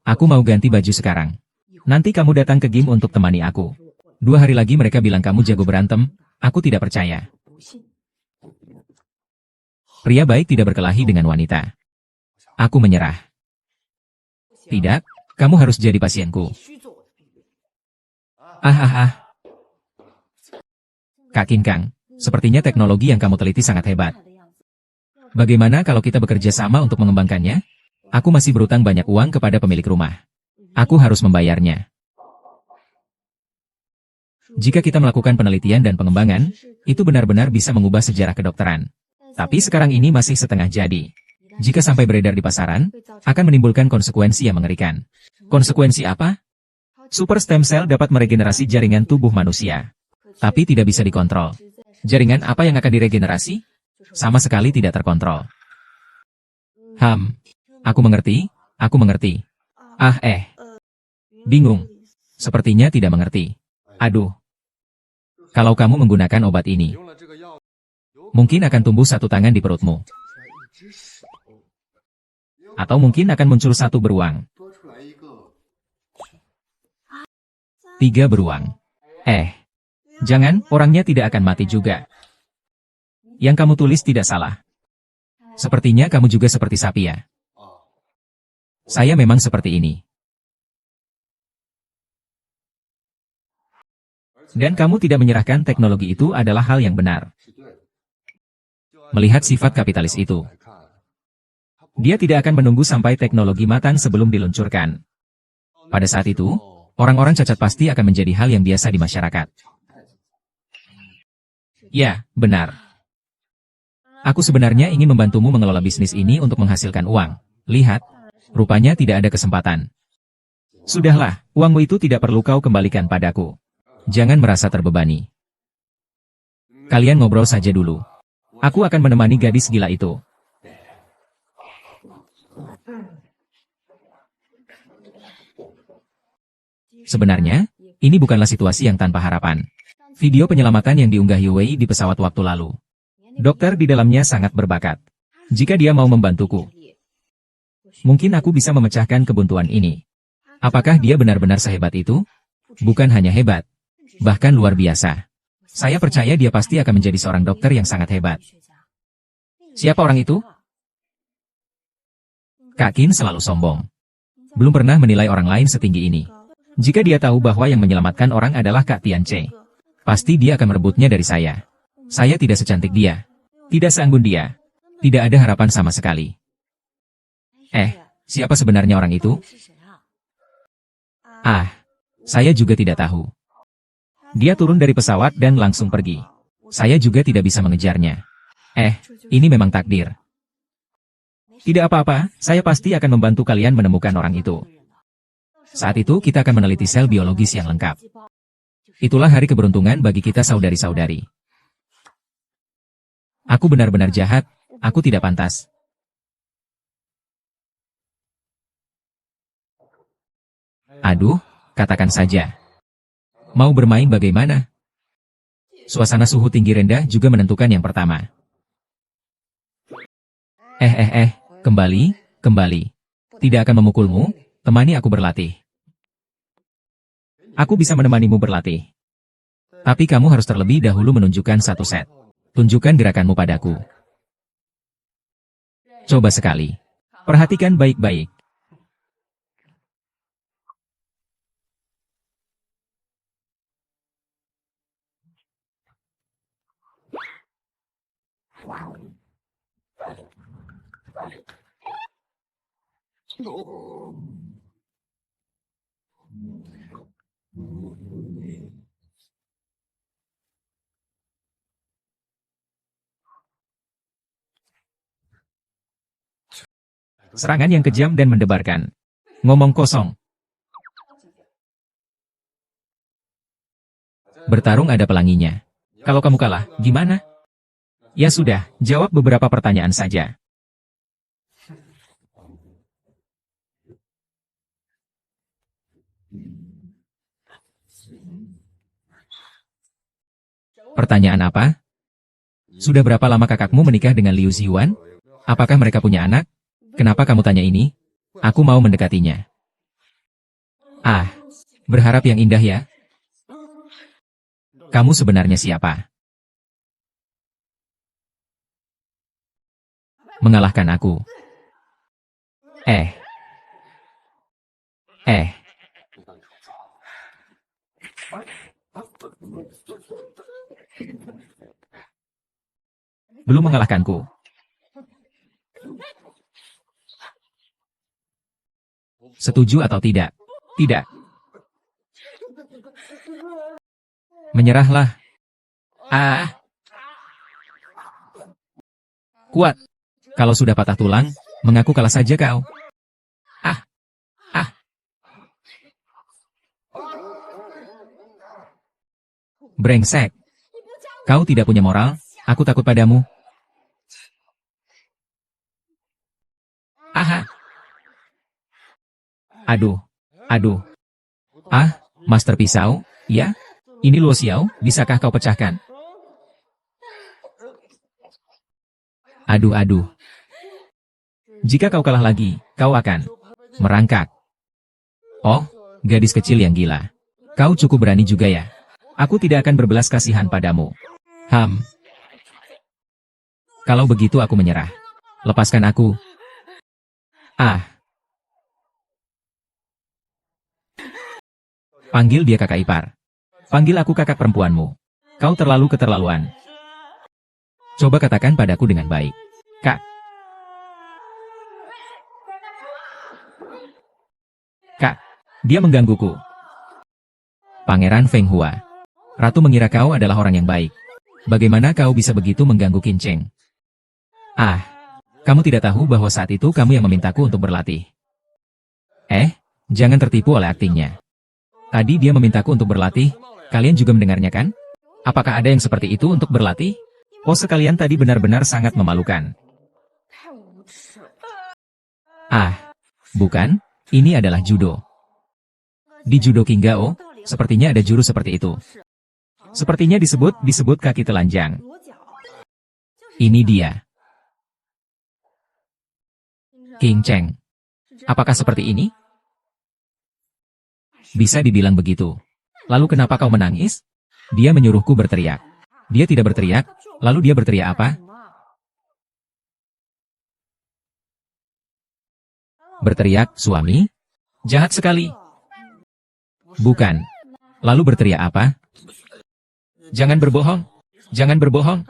Speaker 1: Aku mau ganti baju sekarang. Nanti kamu datang ke game untuk temani aku. 2 hari lagi mereka bilang kamu jago berantem, aku tidak percaya. Pria baik tidak berkelahi dengan wanita. Aku menyerah. Tidak, kamu harus jadi pasienku. Kak Kinkang, sepertinya teknologi yang kamu teliti sangat hebat. Bagaimana kalau kita bekerja sama untuk mengembangkannya? Aku masih berutang banyak uang kepada pemilik rumah. Aku harus membayarnya. Jika kita melakukan penelitian dan pengembangan, itu benar-benar bisa mengubah sejarah kedokteran. Tapi sekarang ini masih setengah jadi. Jika sampai beredar di pasaran, akan menimbulkan konsekuensi yang mengerikan. Konsekuensi apa? Super stem cell dapat meregenerasi jaringan tubuh manusia. Tapi tidak bisa dikontrol. Jaringan apa yang akan diregenerasi? Sama sekali tidak terkontrol. Aku mengerti, aku mengerti. Bingung. Sepertinya tidak mengerti. Aduh. Kalau kamu menggunakan obat ini, mungkin akan tumbuh satu tangan di perutmu. Atau mungkin akan muncul satu beruang. 3 beruang. Jangan, orangnya tidak akan mati juga. Yang kamu tulis tidak salah. Sepertinya kamu juga seperti sapi ya. Saya memang seperti ini. Dan kamu tidak menyerahkan teknologi itu adalah hal yang benar. Melihat sifat kapitalis itu, dia tidak akan menunggu sampai teknologi matang sebelum diluncurkan. Pada saat itu, orang-orang cacat pasti akan menjadi hal yang biasa di masyarakat. Ya, benar. Aku sebenarnya ingin membantumu mengelola bisnis ini untuk menghasilkan uang. Lihat, rupanya tidak ada kesempatan. Sudahlah, uangmu itu tidak perlu kau kembalikan padaku. Jangan merasa terbebani. Kalian ngobrol saja dulu. Aku akan menemani gadis gila itu. Sebenarnya, ini bukanlah situasi yang tanpa harapan. Video penyelamatan yang diunggah Wei di pesawat waktu lalu. Dokter di dalamnya sangat berbakat. Jika dia mau membantuku, mungkin aku bisa memecahkan kebuntuan ini. Apakah dia benar-benar sehebat itu? Bukan hanya hebat, bahkan luar biasa. Saya percaya dia pasti akan menjadi seorang dokter yang sangat hebat. Siapa orang itu? Kak Qin selalu sombong. Belum pernah menilai orang lain setinggi ini. Jika dia tahu bahwa yang menyelamatkan orang adalah Kak Tianche, pasti dia akan merebutnya dari saya. Saya tidak secantik dia. Tidak seanggun dia. Tidak ada harapan sama sekali. Siapa sebenarnya orang itu? Saya juga tidak tahu. Dia turun dari pesawat dan langsung pergi. Saya juga tidak bisa mengejarnya. Ini memang takdir. Tidak apa-apa, saya pasti akan membantu kalian menemukan orang itu. Saat itu kita akan meneliti sel biologis yang lengkap. Itulah hari keberuntungan bagi kita saudari-saudari. Aku benar-benar jahat, aku tidak pantas. Aduh, katakan saja. Mau bermain bagaimana? Suasana suhu tinggi rendah juga menentukan yang pertama. Kembali. Tidak akan memukulmu, temani aku berlatih. Aku bisa menemanimu berlatih. Tapi kamu harus terlebih dahulu menunjukkan satu set. Tunjukkan gerakanmu padaku. Coba sekali. Perhatikan baik-baik. Serangan yang kejam dan mendebarkan. Ngomong kosong. Bertarung ada pelanginya. Kalau kamu kalah, gimana? Ya sudah, jawab beberapa pertanyaan saja. Pertanyaan apa? Sudah berapa lama kakakmu menikah dengan Liu Ziyuan? Apakah mereka punya anak? Kenapa kamu tanya ini? Aku mau mendekatinya. Berharap yang indah ya. Kamu sebenarnya siapa? Mengalahkan aku. Belum mengalahkanku. Setuju atau tidak? Tidak. Menyerahlah. Kuat. Kalau sudah patah tulang, mengaku kalah saja kau. Brengsek. Kau tidak punya moral, aku takut padamu. Aha. Aduh. Aduh. Ah, Master Pisau, ya? Ini Luo Xiao, bisakah kau pecahkan? Aduh. Jika kau kalah lagi, kau akan merangkak. Oh, gadis kecil yang gila. Kau cukup berani juga ya. Aku tidak akan berbelas kasihan padamu. Kalau begitu aku menyerah. Lepaskan aku. Ah. Panggil dia kakak ipar. Panggil aku kakak perempuanmu. Kau terlalu keterlaluan. Coba katakan padaku dengan baik. Kak. Kak. Dia menggangguku. Pangeran Feng Hua. Ratu mengira kau adalah orang yang baik. Bagaimana kau bisa begitu mengganggu Qin Cheng? Ah. Kamu tidak tahu bahwa saat itu kamu yang memintaku untuk berlatih. Jangan tertipu oleh aktingnya. Tadi dia memintaku untuk berlatih, kalian juga mendengarnya kan? Apakah ada yang seperti itu untuk berlatih? Pose kalian tadi benar-benar sangat memalukan. Ah, bukan, ini adalah judo. Di judo Qinggao, sepertinya ada jurus seperti itu. Sepertinya disebut kaki telanjang. Ini dia. Qin Cheng. Apakah seperti ini? Bisa dibilang begitu. Lalu kenapa kau menangis? Dia menyuruhku berteriak. Dia tidak berteriak, lalu dia berteriak apa? Berteriak, suami? Jahat sekali. Bukan. Lalu berteriak apa? Jangan berbohong. Jangan berbohong.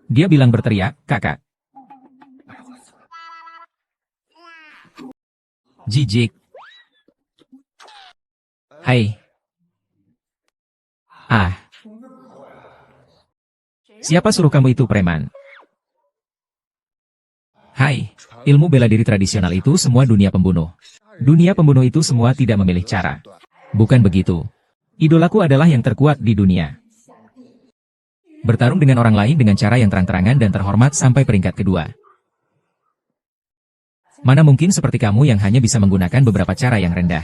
Speaker 1: Dia bilang berteriak, kakak. Jijik. Hai. Ah. Siapa suruh kamu itu preman? Hai. Ilmu bela diri tradisional itu semua dunia pembunuh. Dunia pembunuh itu semua tidak memilih cara. Bukan begitu. Idolaku adalah yang terkuat di dunia. Bertarung dengan orang lain dengan cara yang terang-terangan dan terhormat sampai peringkat kedua. Mana mungkin seperti kamu yang hanya bisa menggunakan beberapa cara yang rendah.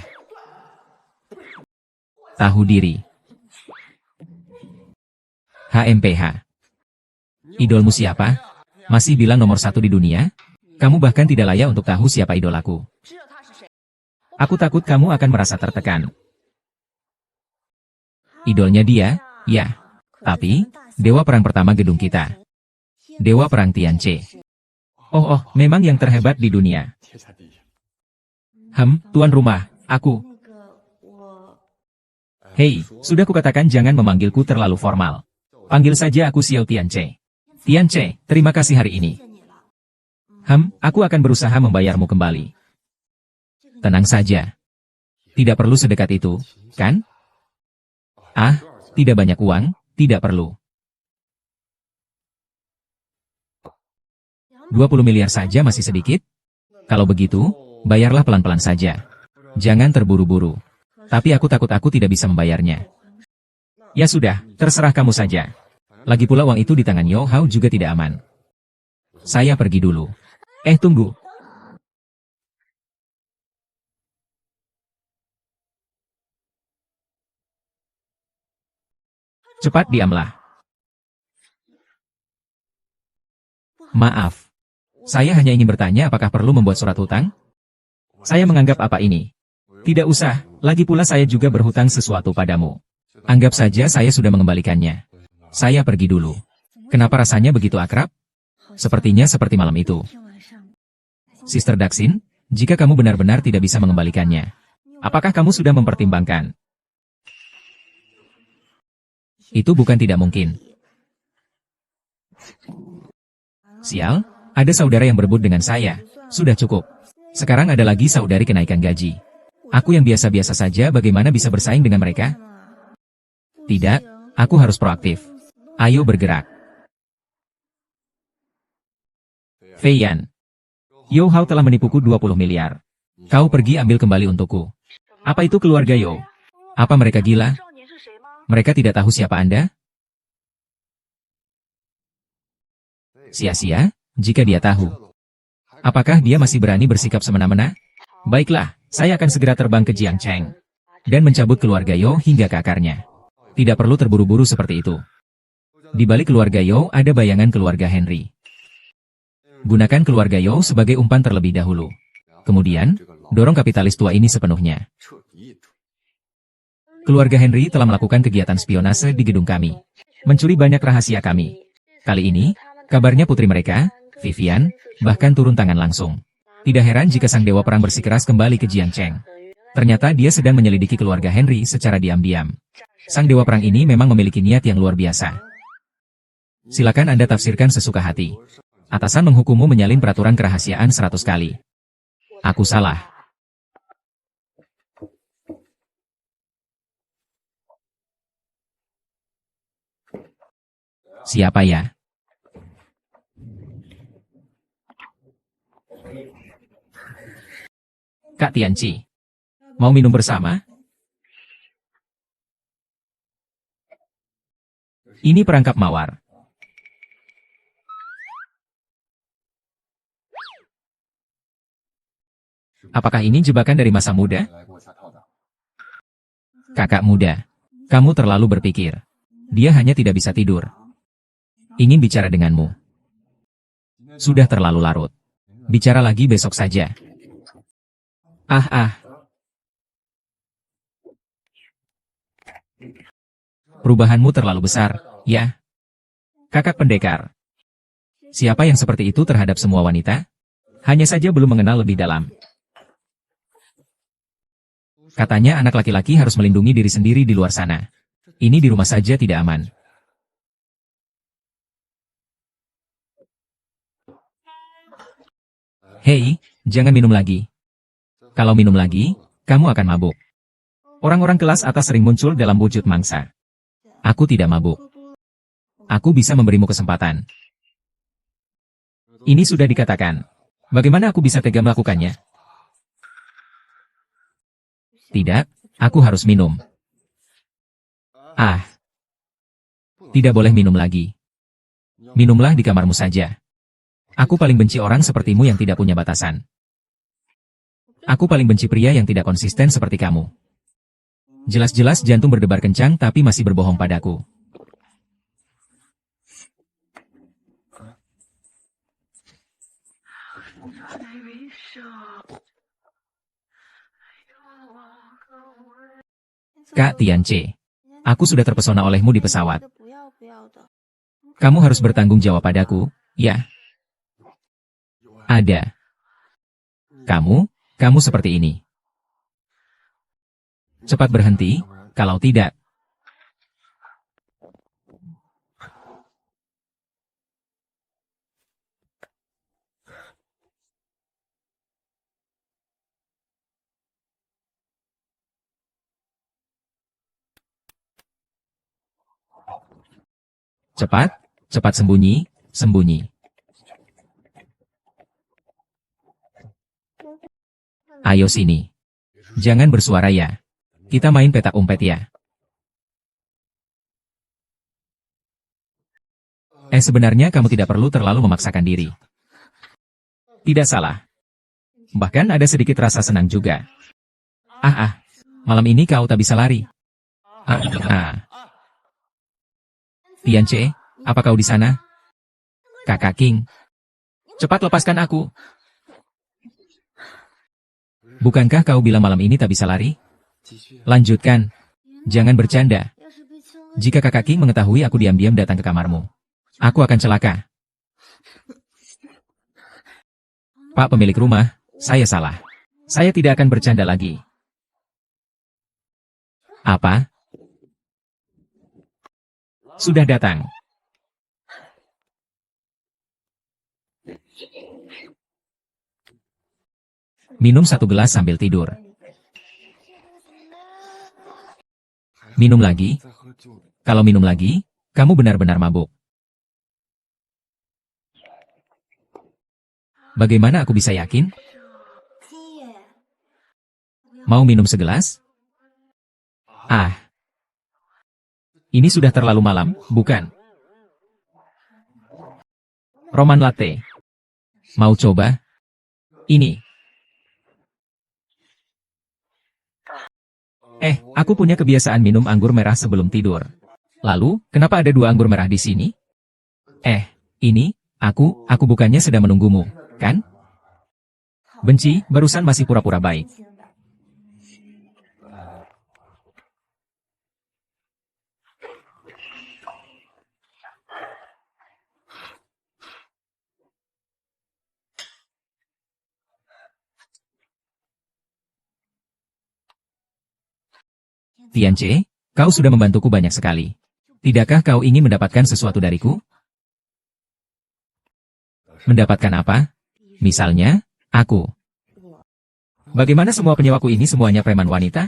Speaker 1: Tahu diri. HMPH. Idolmu siapa? Masih bilang nomor 1 di dunia? Kamu bahkan tidak layak untuk tahu siapa idolaku. Aku takut kamu akan merasa tertekan. Idolnya dia, ya. Tapi, dewa perang pertama gedung kita. Dewa perang Tianche. Oh, memang yang terhebat di dunia. Tuan rumah, aku. Hei, sudah kukatakan jangan memanggilku terlalu formal. Panggil saja aku Xiao Tianche. Tianche, terima kasih hari ini. Aku akan berusaha membayarmu kembali. Tenang saja. Tidak perlu sedekat itu, kan? Ah, tidak banyak uang, tidak perlu. 20 miliar saja masih sedikit? Kalau begitu, bayarlah pelan-pelan saja. Jangan terburu-buru. Tapi aku takut aku tidak bisa membayarnya. Ya sudah, terserah kamu saja. Lagi pula uang itu di tangan Yo Hao juga tidak aman. Saya pergi dulu. Tunggu. Cepat diamlah. Maaf. Saya hanya ingin bertanya apakah perlu membuat surat hutang? Saya menganggap apa ini? Tidak usah, lagi pula saya juga berhutang sesuatu padamu. Anggap saja saya sudah mengembalikannya. Saya pergi dulu. Kenapa rasanya begitu akrab? Sepertinya seperti malam itu. Sister Daxin, jika kamu benar-benar tidak bisa mengembalikannya, apakah kamu sudah mempertimbangkan? Itu bukan tidak mungkin. Sial, ada saudara yang berebut dengan saya. Sudah cukup. Sekarang ada lagi saudari kenaikan gaji. Aku yang biasa-biasa saja bagaimana bisa bersaing dengan mereka? Tidak, aku harus proaktif. Ayo bergerak. Fei Yan. Yo Hao telah menipuku 20 miliar. Kau pergi ambil kembali untukku. Apa itu keluarga Yo? Apa mereka gila? Mereka tidak tahu siapa Anda? Sia-sia, jika dia tahu. Apakah dia masih berani bersikap semena-mena? Baiklah, saya akan segera terbang ke Jiangcheng dan mencabut keluarga Yo hingga ke akarnya. Tidak perlu terburu-buru seperti itu. Di balik keluarga Yo ada bayangan keluarga Henry. Gunakan keluarga Yo sebagai umpan terlebih dahulu. Kemudian, dorong kapitalis tua ini sepenuhnya. Keluarga Henry telah melakukan kegiatan spionase di gedung kami. Mencuri banyak rahasia kami. Kali ini, kabarnya putri mereka, Vivian, bahkan turun tangan langsung. Tidak heran jika sang dewa perang bersikeras kembali ke Jiangcheng. Ternyata dia sedang menyelidiki keluarga Henry secara diam-diam. Sang dewa perang ini memang memiliki niat yang luar biasa. Silakan Anda tafsirkan sesuka hati. Atasan menghukummu menyalin peraturan kerahasiaan 100 kali. Aku salah. Siapa ya? Kak Tianci. Mau minum bersama? Ini perangkap mawar. Apakah ini jebakan dari masa muda? Kakak muda, kamu terlalu berpikir. Dia hanya tidak bisa tidur. Ingin bicara denganmu. Sudah terlalu larut. Bicara lagi besok saja. Perubahanmu terlalu besar, ya? Kakak pendekar. Siapa yang seperti itu terhadap semua wanita? Hanya saja belum mengenal lebih dalam. Katanya anak laki-laki harus melindungi diri sendiri di luar sana. Ini di rumah saja tidak aman. Hei, jangan minum lagi. Kalau minum lagi, kamu akan mabuk. Orang-orang kelas atas sering muncul dalam wujud mangsa. Aku tidak mabuk. Aku bisa memberimu kesempatan. Ini sudah dikatakan. Bagaimana aku bisa tega melakukannya? Tidak, aku harus minum. Tidak boleh minum lagi. Minumlah di kamarmu saja. Aku paling benci orang sepertimu yang tidak punya batasan. Aku paling benci pria yang tidak konsisten seperti kamu. Jelas-jelas jantung berdebar kencang tapi masih berbohong padaku. Kak Tianci, aku sudah terpesona olehmu di pesawat. Kamu harus bertanggung jawab padaku, ya? Ada. Kamu seperti ini. Cepat berhenti, kalau tidak. Cepat sembunyi, sembunyi. Ayo sini. Jangan bersuara ya. Kita main petak umpet ya. Sebenarnya kamu tidak perlu terlalu memaksakan diri. Tidak salah. Bahkan ada sedikit rasa senang juga. Malam ini kau tak bisa lari. Tianci, apa kau di sana? Kakak King. Cepat lepaskan aku. Bukankah kau bilang malam ini tak bisa lari? Lanjutkan. Jangan bercanda. Jika Kakak King mengetahui aku diam-diam datang ke kamarmu, aku akan celaka. Pak pemilik rumah, saya salah. Saya tidak akan bercanda lagi. Apa? Sudah datang. Minum satu gelas sambil tidur. Minum lagi. Kalau minum lagi, kamu benar-benar mabuk. Bagaimana aku bisa yakin? Mau minum segelas? Ini sudah terlalu malam, bukan? Roman latte. Mau coba? Ini. Aku punya kebiasaan minum anggur merah sebelum tidur. Lalu, kenapa ada 2 anggur merah di sini? Ini, aku bukannya sedang menunggumu, kan? Benci, barusan masih pura-pura baik. Tianche, kau sudah membantuku banyak sekali. Tidakkah kau ingin mendapatkan sesuatu dariku? Mendapatkan apa? Misalnya, aku. Bagaimana semua penyewaku ini semuanya preman wanita?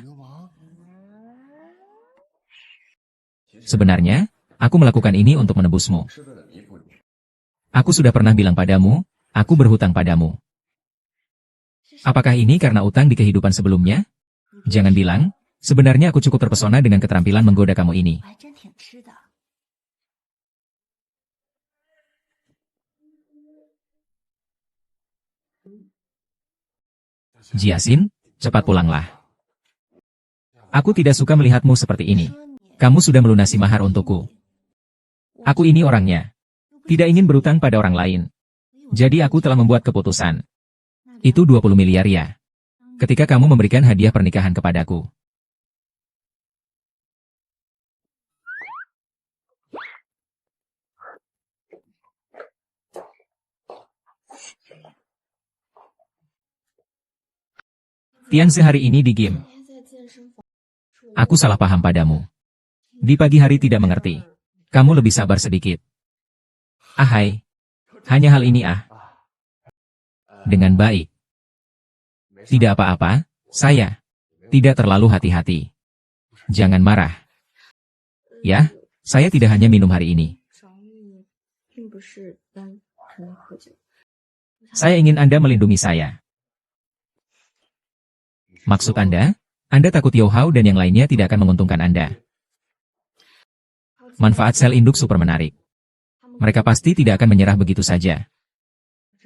Speaker 1: Sebenarnya, aku melakukan ini untuk menebusmu. Aku sudah pernah bilang padamu, aku berhutang padamu. Apakah ini karena utang di kehidupan sebelumnya? Jangan bilang, sebenarnya aku cukup terpesona dengan keterampilan menggoda kamu ini. Jiasin, cepat pulanglah. Aku tidak suka melihatmu seperti ini. Kamu sudah melunasi mahar untukku. Aku ini orangnya. Tidak ingin berutang pada orang lain. Jadi aku telah membuat keputusan. Itu 20 miliar ya. Ketika kamu memberikan hadiah pernikahan kepadaku. Tian sehari ini di game. Aku salah paham padamu. Di pagi hari tidak mengerti. Kamu lebih sabar sedikit. Ahai. Hanya hal ini Dengan baik. Tidak apa-apa, saya. Tidak terlalu hati-hati. Jangan marah. Ya, saya tidak hanya minum hari ini. Saya ingin Anda melindungi saya. Maksud Anda takut Youhao dan yang lainnya tidak akan menguntungkan Anda. Manfaat sel induk super menarik. Mereka pasti tidak akan menyerah begitu saja.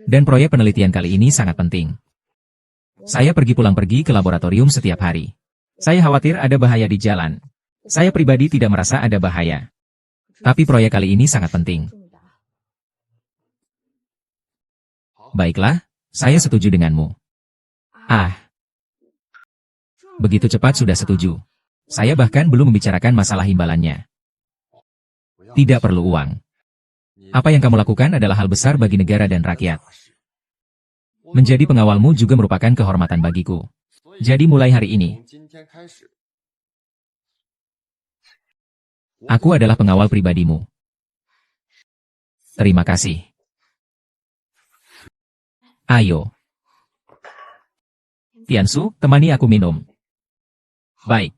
Speaker 1: Dan proyek penelitian kali ini sangat penting. Saya pergi ke laboratorium setiap hari. Saya khawatir ada bahaya di jalan. Saya pribadi tidak merasa ada bahaya. Tapi proyek kali ini sangat penting. Baiklah, saya setuju denganmu. Begitu cepat sudah setuju. Saya bahkan belum membicarakan masalah imbalannya. Tidak perlu uang. Apa yang kamu lakukan adalah hal besar bagi negara dan rakyat. Menjadi pengawalmu juga merupakan kehormatan bagiku. Jadi mulai hari ini, aku adalah pengawal pribadimu. Terima kasih. Ayo. Tiansu, temani aku minum. Baik.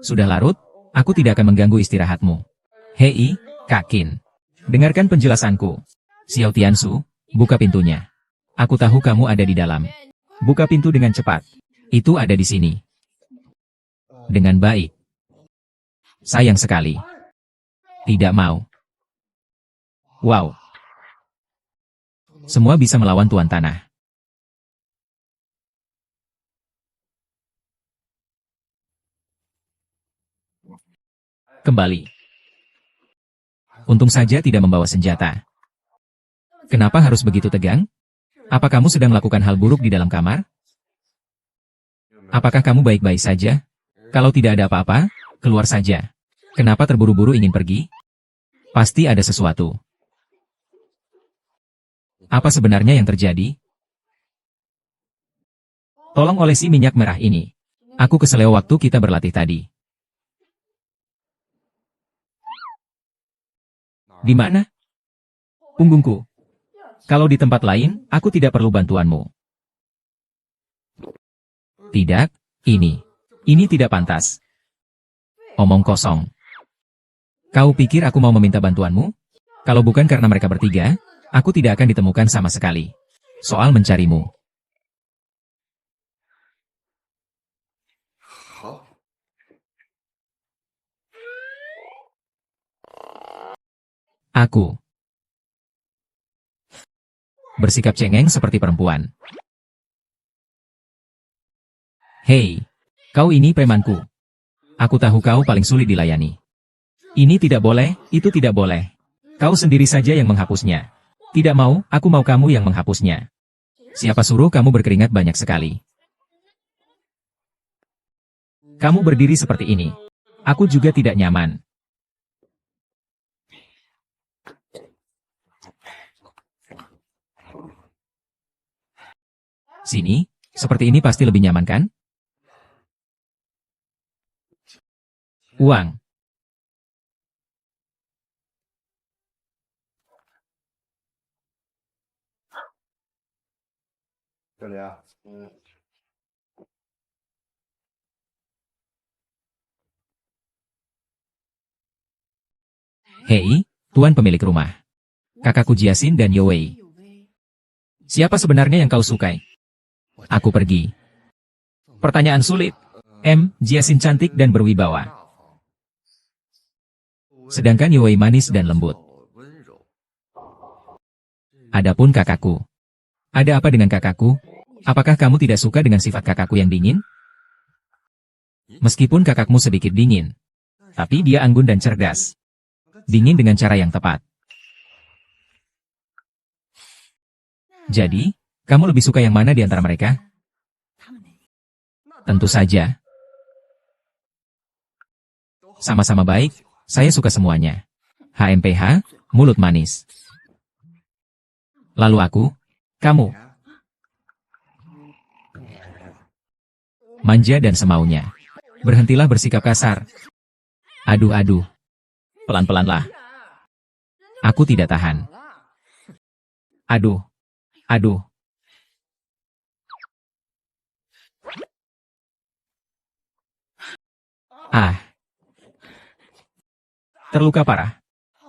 Speaker 1: Sudah larut, aku tidak akan mengganggu istirahatmu. Hei, Kak Qin. Dengarkan penjelasanku. Xiao Tiansu, buka pintunya. Aku tahu kamu ada di dalam. Buka pintu dengan cepat. Itu ada di sini. Dengan baik. Sayang sekali. Tidak mau. Wow. Semua bisa melawan Tuan Tanah. Kembali. Untung saja tidak membawa senjata. Kenapa harus begitu tegang? Apa kamu sedang melakukan hal buruk di dalam kamar? Apakah kamu baik-baik saja? Kalau tidak ada apa-apa, keluar saja. Kenapa terburu-buru ingin pergi? Pasti ada sesuatu. Apa sebenarnya yang terjadi? Tolong olesi minyak merah ini. Aku keseleo waktu kita berlatih tadi. Di mana? Punggungku. Kalau di tempat lain, aku tidak perlu bantuanmu. Tidak, ini. Ini tidak pantas. Omong kosong. Kau pikir aku mau meminta bantuanmu? Kalau bukan karena mereka bertiga, aku tidak akan ditemukan sama sekali. Soal mencarimu. Aku bersikap cengeng seperti perempuan. Hei, kau ini premanku. Aku tahu kau paling sulit dilayani. Ini tidak boleh, itu tidak boleh. Kau sendiri saja yang menghapusnya. Tidak mau, aku mau kamu yang menghapusnya. Siapa suruh kamu berkeringat banyak sekali? Kamu berdiri seperti ini. Aku juga tidak nyaman. Sini, seperti ini pasti lebih nyaman kan? Uang. Hei, tuan pemilik rumah. Kakakku Jiasin dan Yowei. Siapa sebenarnya yang kau sukai? Aku pergi. Pertanyaan sulit. Jiasin cantik dan berwibawa. Sedangkan Yowei manis dan lembut. Adapun kakakku. Ada apa dengan kakakku? Apakah kamu tidak suka dengan sifat kakakku yang dingin? Meskipun kakakmu sedikit dingin, tapi dia anggun dan cerdas. Dingin dengan cara yang tepat. Jadi, kamu lebih suka yang mana di antara mereka? Tentu saja. Sama-sama baik, saya suka semuanya. HMPH, mulut manis. Lalu aku, kamu. Manja dan semaunya. Berhentilah bersikap kasar. Aduh. Pelan-pelanlah. Aku tidak tahan. Aduh. Terluka parah.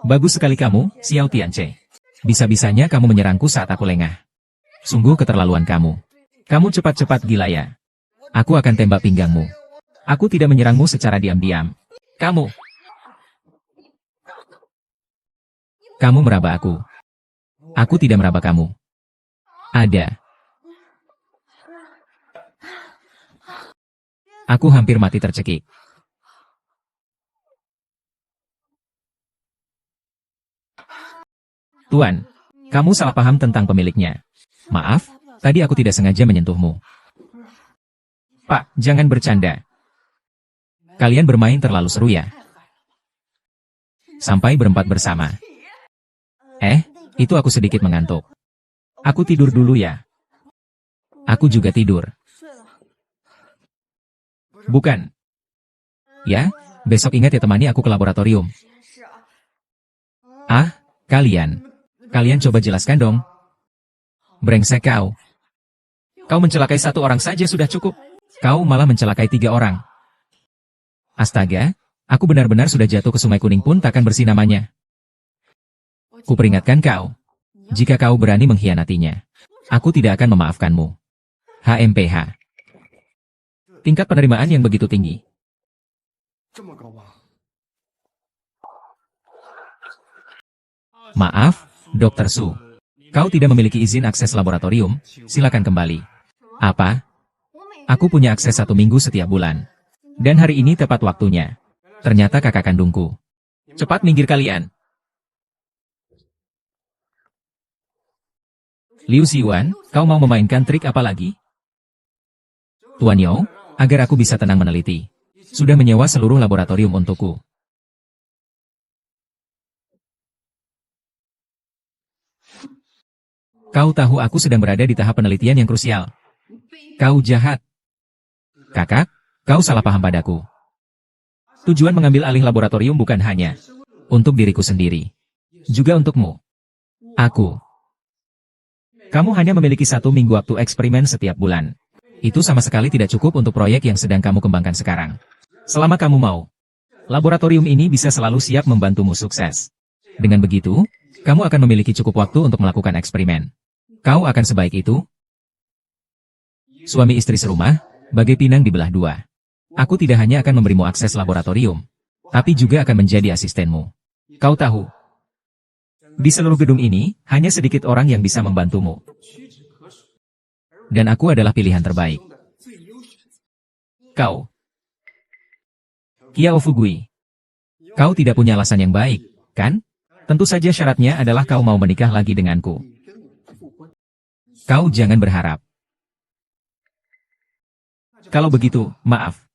Speaker 1: Bagus sekali kamu, Xiao Tianche. Bisa-bisanya kamu menyerangku saat aku lengah. Sungguh keterlaluan kamu. Kamu cepat-cepat gila ya. Aku akan tembak pinggangmu. Aku tidak menyerangmu secara diam-diam. Kamu meraba aku. Aku tidak meraba kamu. Ada. Aku hampir mati tercekik. Tuan, kamu salah paham tentang pemiliknya. Maaf, tadi aku tidak sengaja menyentuhmu. Pak, jangan bercanda. Kalian bermain terlalu seru ya. Sampai berempat bersama. Itu aku sedikit mengantuk. Aku tidur dulu ya. Aku juga tidur. Bukan. Ya, besok ingat ya temani aku ke laboratorium. Kalian coba jelaskan dong. Brengsek kau. Kau mencelakai satu orang saja sudah cukup. Kau malah mencelakai 3 orang. Astaga, aku benar-benar sudah jatuh ke Sungai Kuning pun takkan bersih namanya. Kuperingatkan kau. Jika kau berani mengkhianatinya, aku tidak akan memaafkanmu. HMPH. Tingkat penerimaan yang begitu tinggi. Maaf, Dr. Su. Kau tidak memiliki izin akses laboratorium, silakan kembali. Apa? Aku punya akses 1 minggu setiap bulan. Dan hari ini tepat waktunya. Ternyata kakak kandungku. Cepat minggir kalian. Liu Xiuan, kau mau memainkan trik apa lagi? Tuan Yao, agar aku bisa tenang meneliti. Sudah menyewa seluruh laboratorium untukku. Kau tahu aku sedang berada di tahap penelitian yang krusial. Kau jahat. Kakak, kau salah paham padaku. Tujuan mengambil alih laboratorium bukan hanya untuk diriku sendiri, juga untukmu. Kamu hanya memiliki 1 minggu waktu eksperimen setiap bulan. Itu sama sekali tidak cukup untuk proyek yang sedang kamu kembangkan sekarang. Selama kamu mau, laboratorium ini bisa selalu siap membantumu sukses. Dengan begitu, kamu akan memiliki cukup waktu untuk melakukan eksperimen. Kau akan sebaik itu? Suami istri serumah, bagai pinang dibelah 2. Aku tidak hanya akan memberimu akses laboratorium, tapi juga akan menjadi asistenmu. Kau tahu, di seluruh gedung ini, hanya sedikit orang yang bisa membantumu. Dan aku adalah pilihan terbaik. Kau, Kiao Fugui. Kau tidak punya alasan yang baik, kan? Tentu saja syaratnya adalah kau mau menikah lagi denganku. Kau jangan berharap. Kalau begitu, maaf.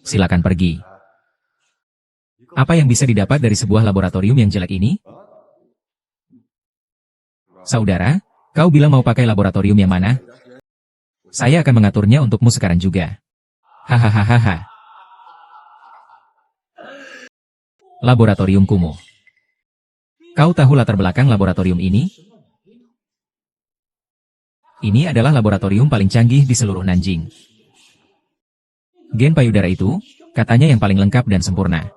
Speaker 1: Silakan pergi. Apa yang bisa didapat dari sebuah laboratorium yang jelek ini? Saudara, kau bilang mau pakai laboratorium yang mana? Saya akan mengaturnya untukmu sekarang juga. Hahaha. Laboratorium kumuh. Kau tahu latar belakang laboratorium ini? Ini adalah laboratorium paling canggih di seluruh Nanjing. Gen payudara itu, katanya yang paling lengkap dan sempurna.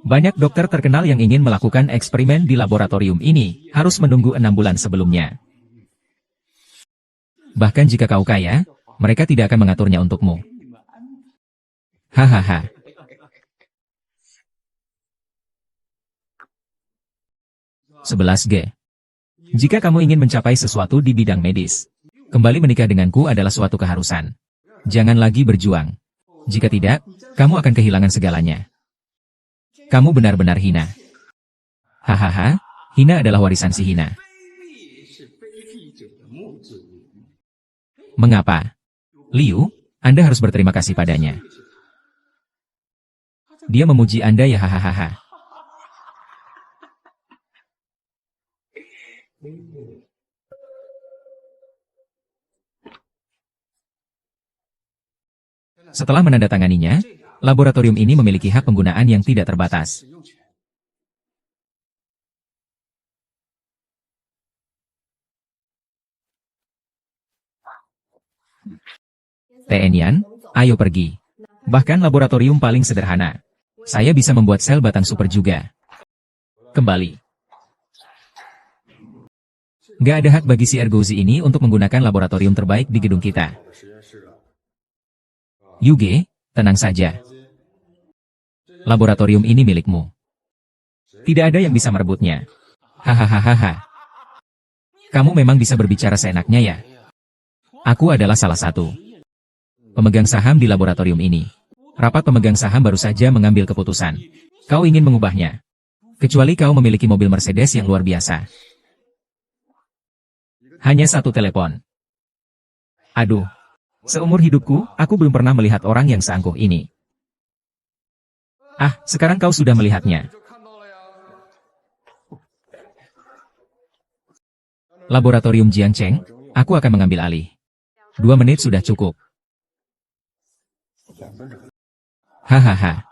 Speaker 1: Banyak dokter terkenal yang ingin melakukan eksperimen di laboratorium ini, harus menunggu 6 bulan sebelumnya. Bahkan jika kau kaya, mereka tidak akan mengaturnya untukmu. Hahaha. 11G. Jika kamu ingin mencapai sesuatu di bidang medis, kembali menikah denganku adalah suatu keharusan. Jangan lagi berjuang. Jika tidak, kamu akan kehilangan segalanya. Kamu benar-benar hina. Hahaha, hina adalah warisan si hina. Mengapa? Liu, Anda harus berterima kasih padanya. Dia memuji Anda ya hahaha. Setelah menandatanganinya, laboratorium ini memiliki hak penggunaan yang tidak terbatas. Tenian, ayo pergi. Bahkan laboratorium paling sederhana. Saya bisa membuat sel batang super juga. Kembali. Gak ada hak bagi si Ergozi ini untuk menggunakan laboratorium terbaik di gedung kita. Yuge, tenang saja. Laboratorium ini milikmu. Tidak ada yang bisa merebutnya. Hahaha. Kamu memang bisa berbicara seenaknya ya? Aku adalah salah satu pemegang saham di laboratorium ini. Rapat pemegang saham baru saja mengambil keputusan. Kau ingin mengubahnya. Kecuali kau memiliki mobil Mercedes yang luar biasa. Hanya satu telepon. Aduh. Seumur hidupku, aku belum pernah melihat orang yang seangkuh ini. Ah, sekarang kau sudah melihatnya. Laboratorium Jiangcheng, aku akan mengambil alih. 2 menit sudah cukup. Hahaha.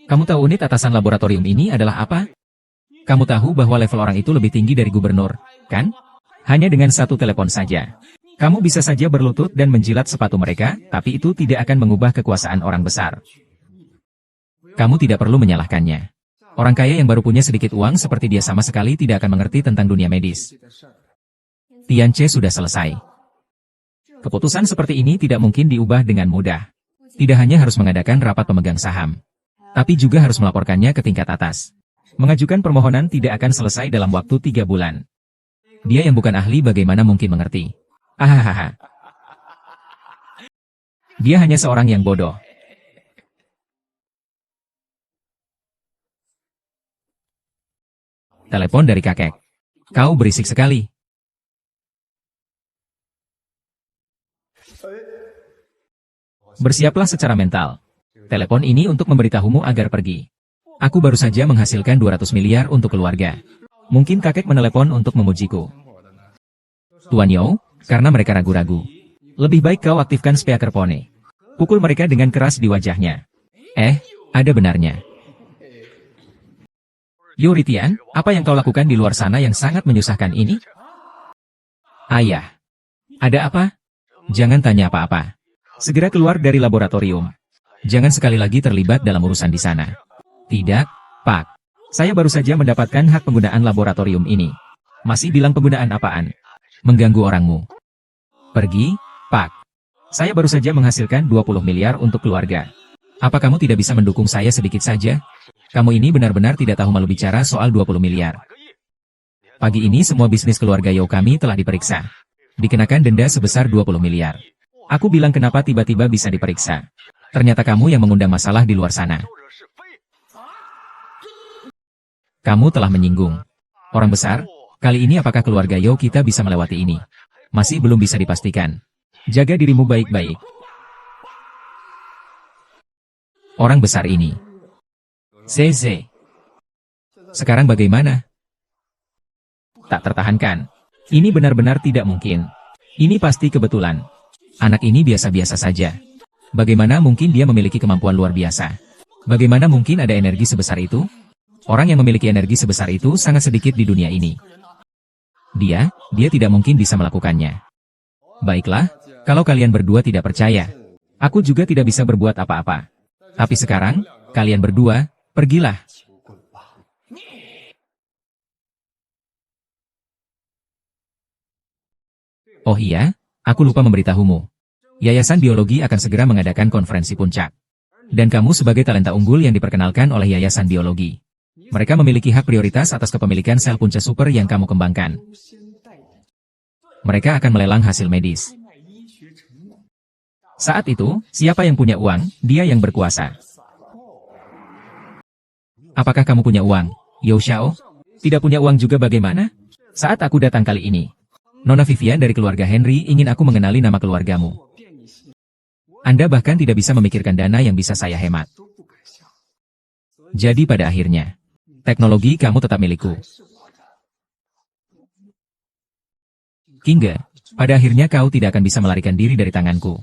Speaker 1: Kamu tahu unit atasan laboratorium ini adalah apa? Kamu tahu bahwa level orang itu lebih tinggi dari gubernur, kan? Hanya dengan satu telepon saja. Kamu bisa saja berlutut dan menjilat sepatu mereka, tapi itu tidak akan mengubah kekuasaan orang besar. Kamu tidak perlu menyalahkannya. Orang kaya yang baru punya sedikit uang seperti dia sama sekali tidak akan mengerti tentang dunia medis. Tianche sudah selesai. Keputusan seperti ini tidak mungkin diubah dengan mudah. Tidak hanya harus mengadakan rapat pemegang saham, tapi juga harus melaporkannya ke tingkat atas. Mengajukan permohonan tidak akan selesai dalam waktu 3 bulan. Dia yang bukan ahli bagaimana mungkin mengerti? Hahaha. Dia hanya seorang yang bodoh. Telepon dari kakek. Kau berisik sekali. Bersiaplah secara mental. Telepon ini untuk memberitahumu agar pergi. Aku baru saja menghasilkan 200 miliar untuk keluarga. Mungkin kakek menelepon untuk memujiku. Tuan Yo, karena mereka ragu-ragu. Lebih baik kau aktifkan speaker pone. Pukul mereka dengan keras di wajahnya. Ada benarnya. Yuritian, apa yang kau lakukan di luar sana yang sangat menyusahkan ini? Ayah. Ada apa? Jangan tanya apa-apa. Segera keluar dari laboratorium. Jangan sekali lagi terlibat dalam urusan di sana. Tidak, Pak. Saya baru saja mendapatkan hak penggunaan laboratorium ini. Masih bilang penggunaan apaan? Mengganggu orangmu. Pergi, Pak, saya baru saja menghasilkan 20 miliar untuk keluarga. Apa kamu tidak bisa mendukung saya sedikit saja? Kamu ini benar-benar tidak tahu malu bicara soal 20 miliar. Pagi ini semua bisnis keluarga Yao kami telah diperiksa. Dikenakan denda sebesar 20 miliar. Aku bilang kenapa tiba-tiba bisa diperiksa. Ternyata kamu yang mengundang masalah di luar sana. Kamu telah menyinggung orang besar. Kali ini apakah keluarga Yao kita bisa melewati ini? Masih belum bisa dipastikan. Jaga dirimu baik-baik. Orang besar ini. Zeze. Sekarang bagaimana? Tak tertahankan. Ini benar-benar tidak mungkin. Ini pasti kebetulan. Anak ini biasa-biasa saja. Bagaimana mungkin dia memiliki kemampuan luar biasa? Bagaimana mungkin ada energi sebesar itu? Orang yang memiliki energi sebesar itu sangat sedikit di dunia ini. Dia tidak mungkin bisa melakukannya. Baiklah, kalau kalian berdua tidak percaya, aku juga tidak bisa berbuat apa-apa. Tapi sekarang, kalian berdua, pergilah. Oh iya, aku lupa memberitahumu. Yayasan Biologi akan segera mengadakan konferensi puncak. Dan kamu sebagai talenta unggul yang diperkenalkan oleh Yayasan Biologi. Mereka memiliki hak prioritas atas kepemilikan sel punca super yang kamu kembangkan. Mereka akan melelang hasil medis. Saat itu, siapa yang punya uang, dia yang berkuasa. Apakah kamu punya uang, Yao Xiao? Tidak punya uang juga bagaimana? Saat aku datang kali ini, Nona Vivian dari keluarga Henry ingin aku mengenali nama keluargamu. Anda bahkan tidak bisa memikirkan dana yang bisa saya hemat. Jadi pada akhirnya, teknologi kamu tetap milikku. Kinga, pada akhirnya kau tidak akan bisa melarikan diri dari tanganku.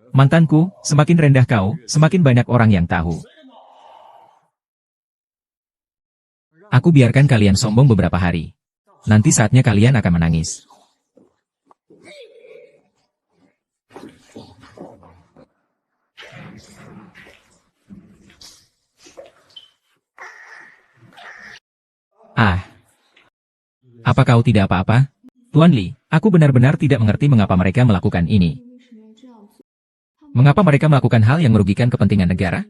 Speaker 1: Mantanku, semakin rendah kau, semakin banyak orang yang tahu. Aku biarkan kalian sombong beberapa hari. Nanti saatnya kalian akan menangis. Apa kau tidak apa-apa? Tuan Li, aku benar-benar tidak mengerti mengapa mereka melakukan ini. Mengapa mereka melakukan hal yang merugikan kepentingan negara?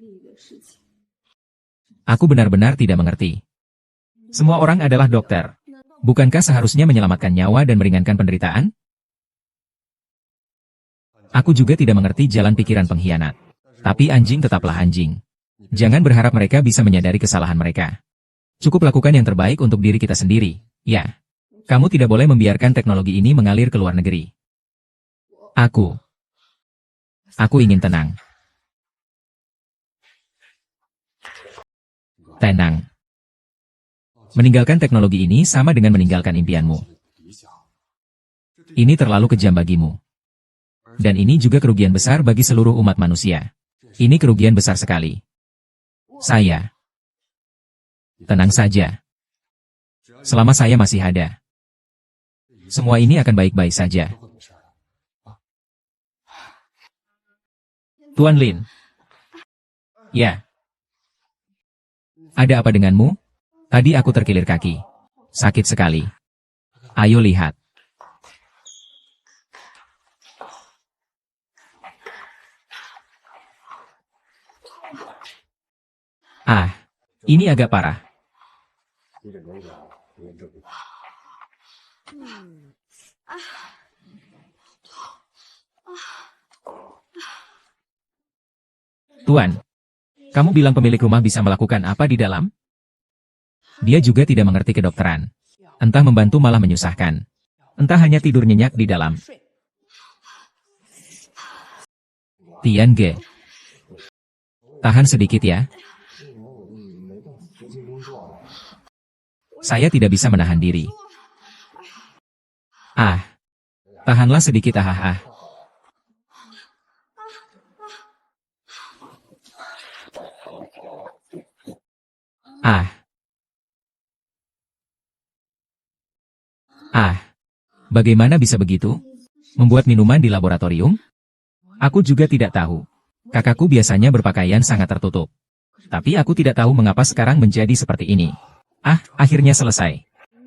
Speaker 1: Aku benar-benar tidak mengerti. Semua orang adalah dokter. Bukankah seharusnya menyelamatkan nyawa dan meringankan penderitaan? Aku juga tidak mengerti jalan pikiran pengkhianat. Tapi anjing tetaplah anjing. Jangan berharap mereka bisa menyadari kesalahan mereka. Cukup lakukan yang terbaik untuk diri kita sendiri. Ya, kamu tidak boleh membiarkan teknologi ini mengalir ke luar negeri. Aku ingin tenang. Tenang. Meninggalkan teknologi ini sama dengan meninggalkan impianmu. Ini terlalu kejam bagimu. Dan ini juga kerugian besar bagi seluruh umat manusia. Ini kerugian besar sekali. Saya. Tenang saja. Selama saya masih ada, semua ini akan baik-baik saja. Tuan Lin. Ya. Ada apa denganmu? Tadi aku terkilir kaki. Sakit sekali. Ayo lihat. Ini agak parah. Tuan, kamu bilang pemilik rumah bisa melakukan apa di dalam? Dia juga tidak mengerti kedokteran. Entah membantu malah menyusahkan. Entah hanya tidur nyenyak di dalam. Tian Ge. Tahan sedikit ya. Saya tidak bisa menahan diri. Tahanlah sedikit Bagaimana bisa begitu? Membuat minuman di laboratorium? Aku juga tidak tahu. Kakakku biasanya berpakaian sangat tertutup. Tapi aku tidak tahu mengapa sekarang menjadi seperti ini. Akhirnya selesai.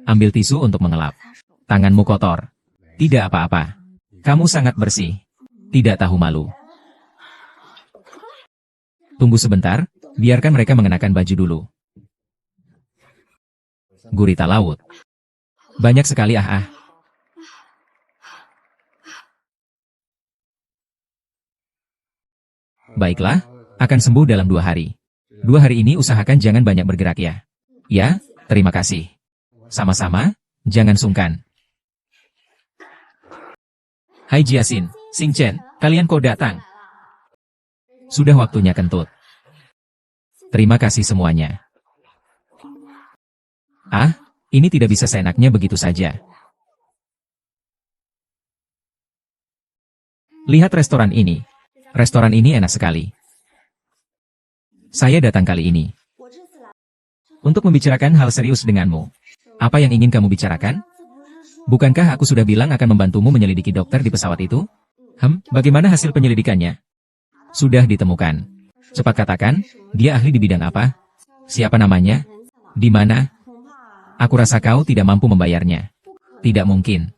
Speaker 1: Ambil tisu untuk mengelap. Tanganmu kotor. Tidak apa-apa. Kamu sangat bersih. Tidak tahu malu. Tunggu sebentar, biarkan mereka mengenakan baju dulu. Gurita laut. Banyak sekali ah. Baiklah, akan sembuh dalam 2 hari. 2 hari ini usahakan jangan banyak bergerak ya. Ya, terima kasih. Sama-sama, jangan sungkan. Hai Jiasin, Xing Chen, kalian kok datang? Sudah waktunya kentut. Terima kasih semuanya. Ah, ini tidak bisa seenaknya begitu saja. Lihat restoran ini. Restoran ini enak sekali. Saya datang kali ini untuk membicarakan hal serius denganmu. Apa yang ingin kamu bicarakan? Bukankah aku sudah bilang akan membantumu menyelidiki dokter di pesawat itu? Bagaimana hasil penyelidikannya? Sudah ditemukan. Cepat katakan, dia ahli di bidang apa? Siapa namanya? Di mana? Aku rasa kau tidak mampu membayarnya. Tidak mungkin.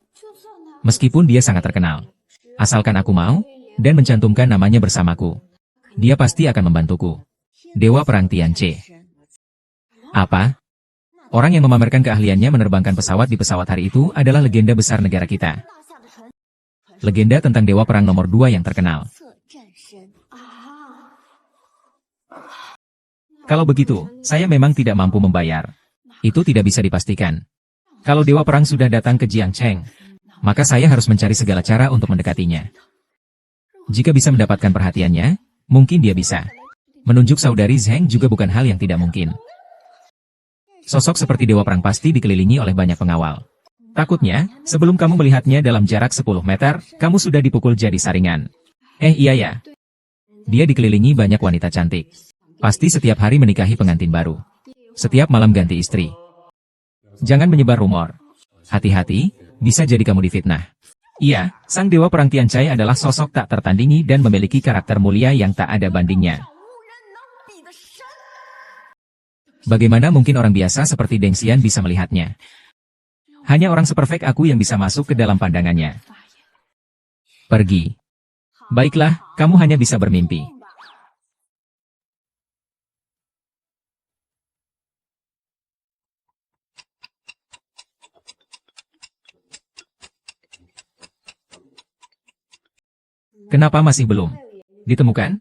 Speaker 1: Meskipun dia sangat terkenal. Asalkan aku mau, dan mencantumkan namanya bersamaku. Dia pasti akan membantuku. Dewa Perang Tianche. Apa? Orang yang memamerkan keahliannya menerbangkan pesawat di pesawat hari itu adalah legenda besar negara kita. Legenda tentang Dewa Perang nomor 2 yang terkenal. Kalau begitu, saya memang tidak mampu membayar. Itu tidak bisa dipastikan. Kalau Dewa Perang sudah datang ke Jiangcheng, maka saya harus mencari segala cara untuk mendekatinya. Jika bisa mendapatkan perhatiannya, mungkin dia bisa. Menunjuk saudari Zheng juga bukan hal yang tidak mungkin. Sosok seperti Dewa Perang pasti dikelilingi oleh banyak pengawal. Takutnya, sebelum kamu melihatnya dalam jarak 10 meter, kamu sudah dipukul jadi saringan. Iya ya. Dia dikelilingi banyak wanita cantik. Pasti setiap hari menikahi pengantin baru. Setiap malam ganti istri. Jangan menyebar rumor. Hati-hati, bisa jadi kamu difitnah. Iya, Sang Dewa Perang Tianchai adalah sosok tak tertandingi dan memiliki karakter mulia yang tak ada bandingnya. Bagaimana mungkin orang biasa seperti Deng Xian bisa melihatnya? Hanya orang seperfek aku yang bisa masuk ke dalam pandangannya. Pergi. Baiklah, kamu hanya bisa bermimpi. Kenapa masih belum ditemukan?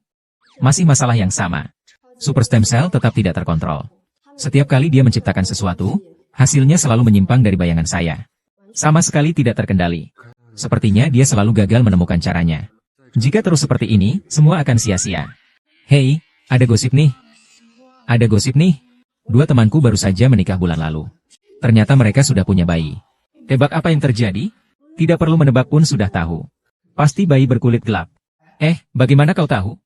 Speaker 1: Masih masalah yang sama. Super stem cell tetap tidak terkontrol. Setiap kali dia menciptakan sesuatu, hasilnya selalu menyimpang dari bayangan saya. Sama sekali tidak terkendali. Sepertinya dia selalu gagal menemukan caranya. Jika terus seperti ini, semua akan sia-sia. Hei, ada gosip nih. Ada gosip nih. 2 temanku baru saja menikah bulan lalu. Ternyata mereka sudah punya bayi. Tebak apa yang terjadi? Tidak perlu menebak pun sudah tahu. Pasti bayi berkulit gelap. Bagaimana kau tahu?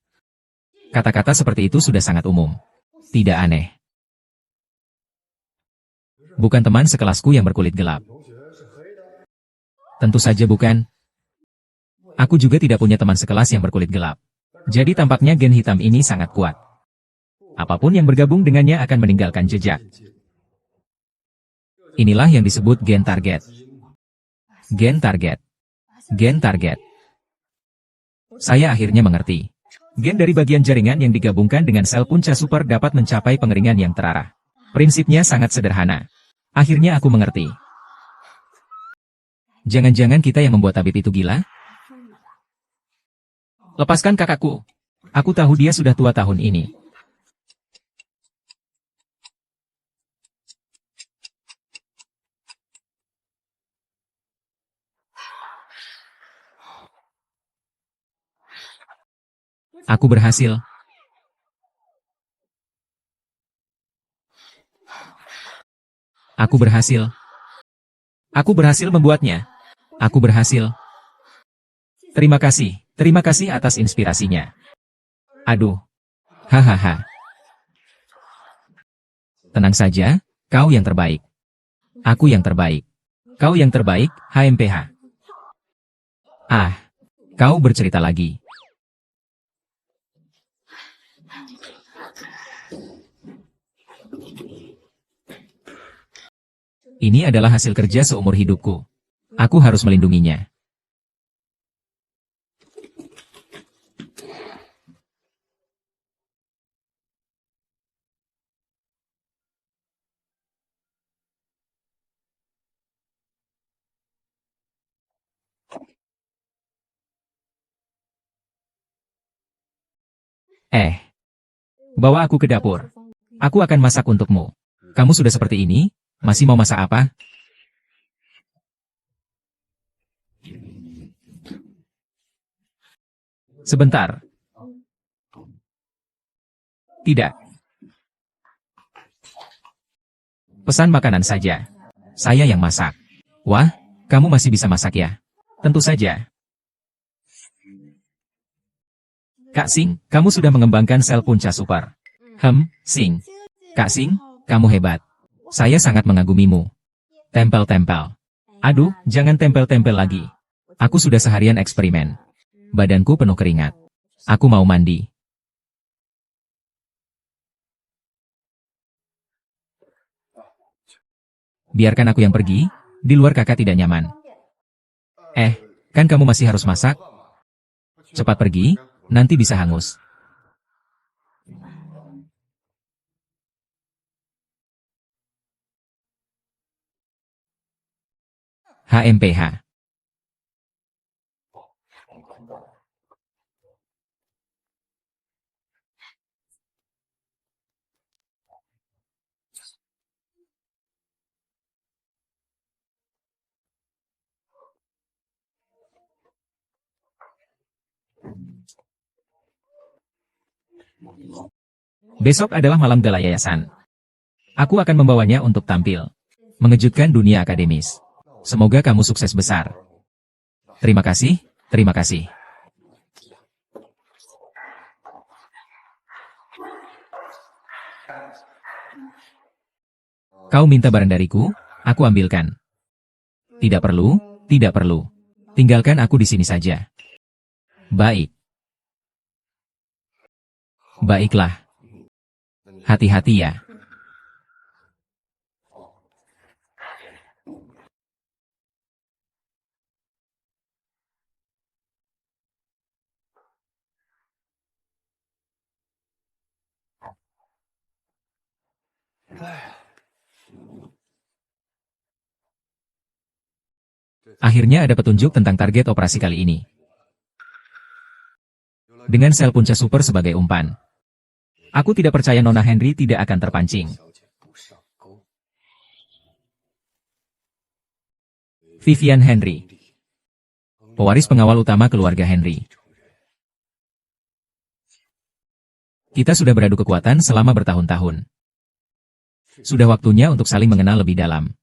Speaker 1: Kata-kata seperti itu sudah sangat umum. Tidak aneh. Bukan teman sekelasku yang berkulit gelap. Tentu saja bukan. Aku juga tidak punya teman sekelas yang berkulit gelap. Jadi tampaknya gen hitam ini sangat kuat. Apapun yang bergabung dengannya akan meninggalkan jejak. Inilah yang disebut gen target. Gen target. Gen target. Saya akhirnya mengerti. Gen dari bagian jaringan yang digabungkan dengan sel punca super dapat mencapai pengeringan yang terarah. Prinsipnya sangat sederhana. Akhirnya aku mengerti. Jangan-jangan kita yang membuat tabib itu gila? Lepaskan kakakku. Aku tahu dia sudah tua tahun ini. Aku berhasil. Aku berhasil. Aku berhasil membuatnya. Aku berhasil. Terima kasih atas inspirasinya. Aduh. Hahaha. Tenang saja, kau yang terbaik. Aku yang terbaik. Kau yang terbaik, HMPH. Kau bercerita lagi. Ini adalah hasil kerja seumur hidupku. Aku harus melindunginya. Bawa aku ke dapur. Aku akan masak untukmu. Kamu sudah seperti ini? Masih mau masak apa? Sebentar. Tidak. Pesan makanan saja. Saya yang masak. Wah, kamu masih bisa masak ya? Tentu saja. Kak Sing, kamu sudah mengembangkan sel punca super. Sing. Kak Sing, kamu hebat. Saya sangat mengagumimu. Tempel-tempel. Aduh, jangan tempel-tempel lagi. Aku sudah seharian eksperimen. Badanku penuh keringat. Aku mau mandi. Biarkan aku yang pergi, di luar kakak tidak nyaman. Kan kamu masih harus masak? Cepat pergi, nanti bisa hangus. HMPH. Besok adalah malam gala yayasan. Aku akan membawanya untuk tampil. Mengejutkan dunia akademis. Semoga kamu sukses besar. Terima kasih, terima kasih. Kau minta barang dariku, aku ambilkan. Tidak perlu, tidak perlu. Tinggalkan aku di sini saja. Baik. Baiklah. Hati-hati ya. Akhirnya ada petunjuk tentang target operasi kali ini. Dengan sel punca super sebagai umpan. Aku tidak percaya Nona Henry tidak akan terpancing. Vivian Henry. Pewaris pengawal utama keluarga Henry. Kita sudah beradu kekuatan selama bertahun-tahun. Sudah waktunya untuk saling mengenal lebih dalam.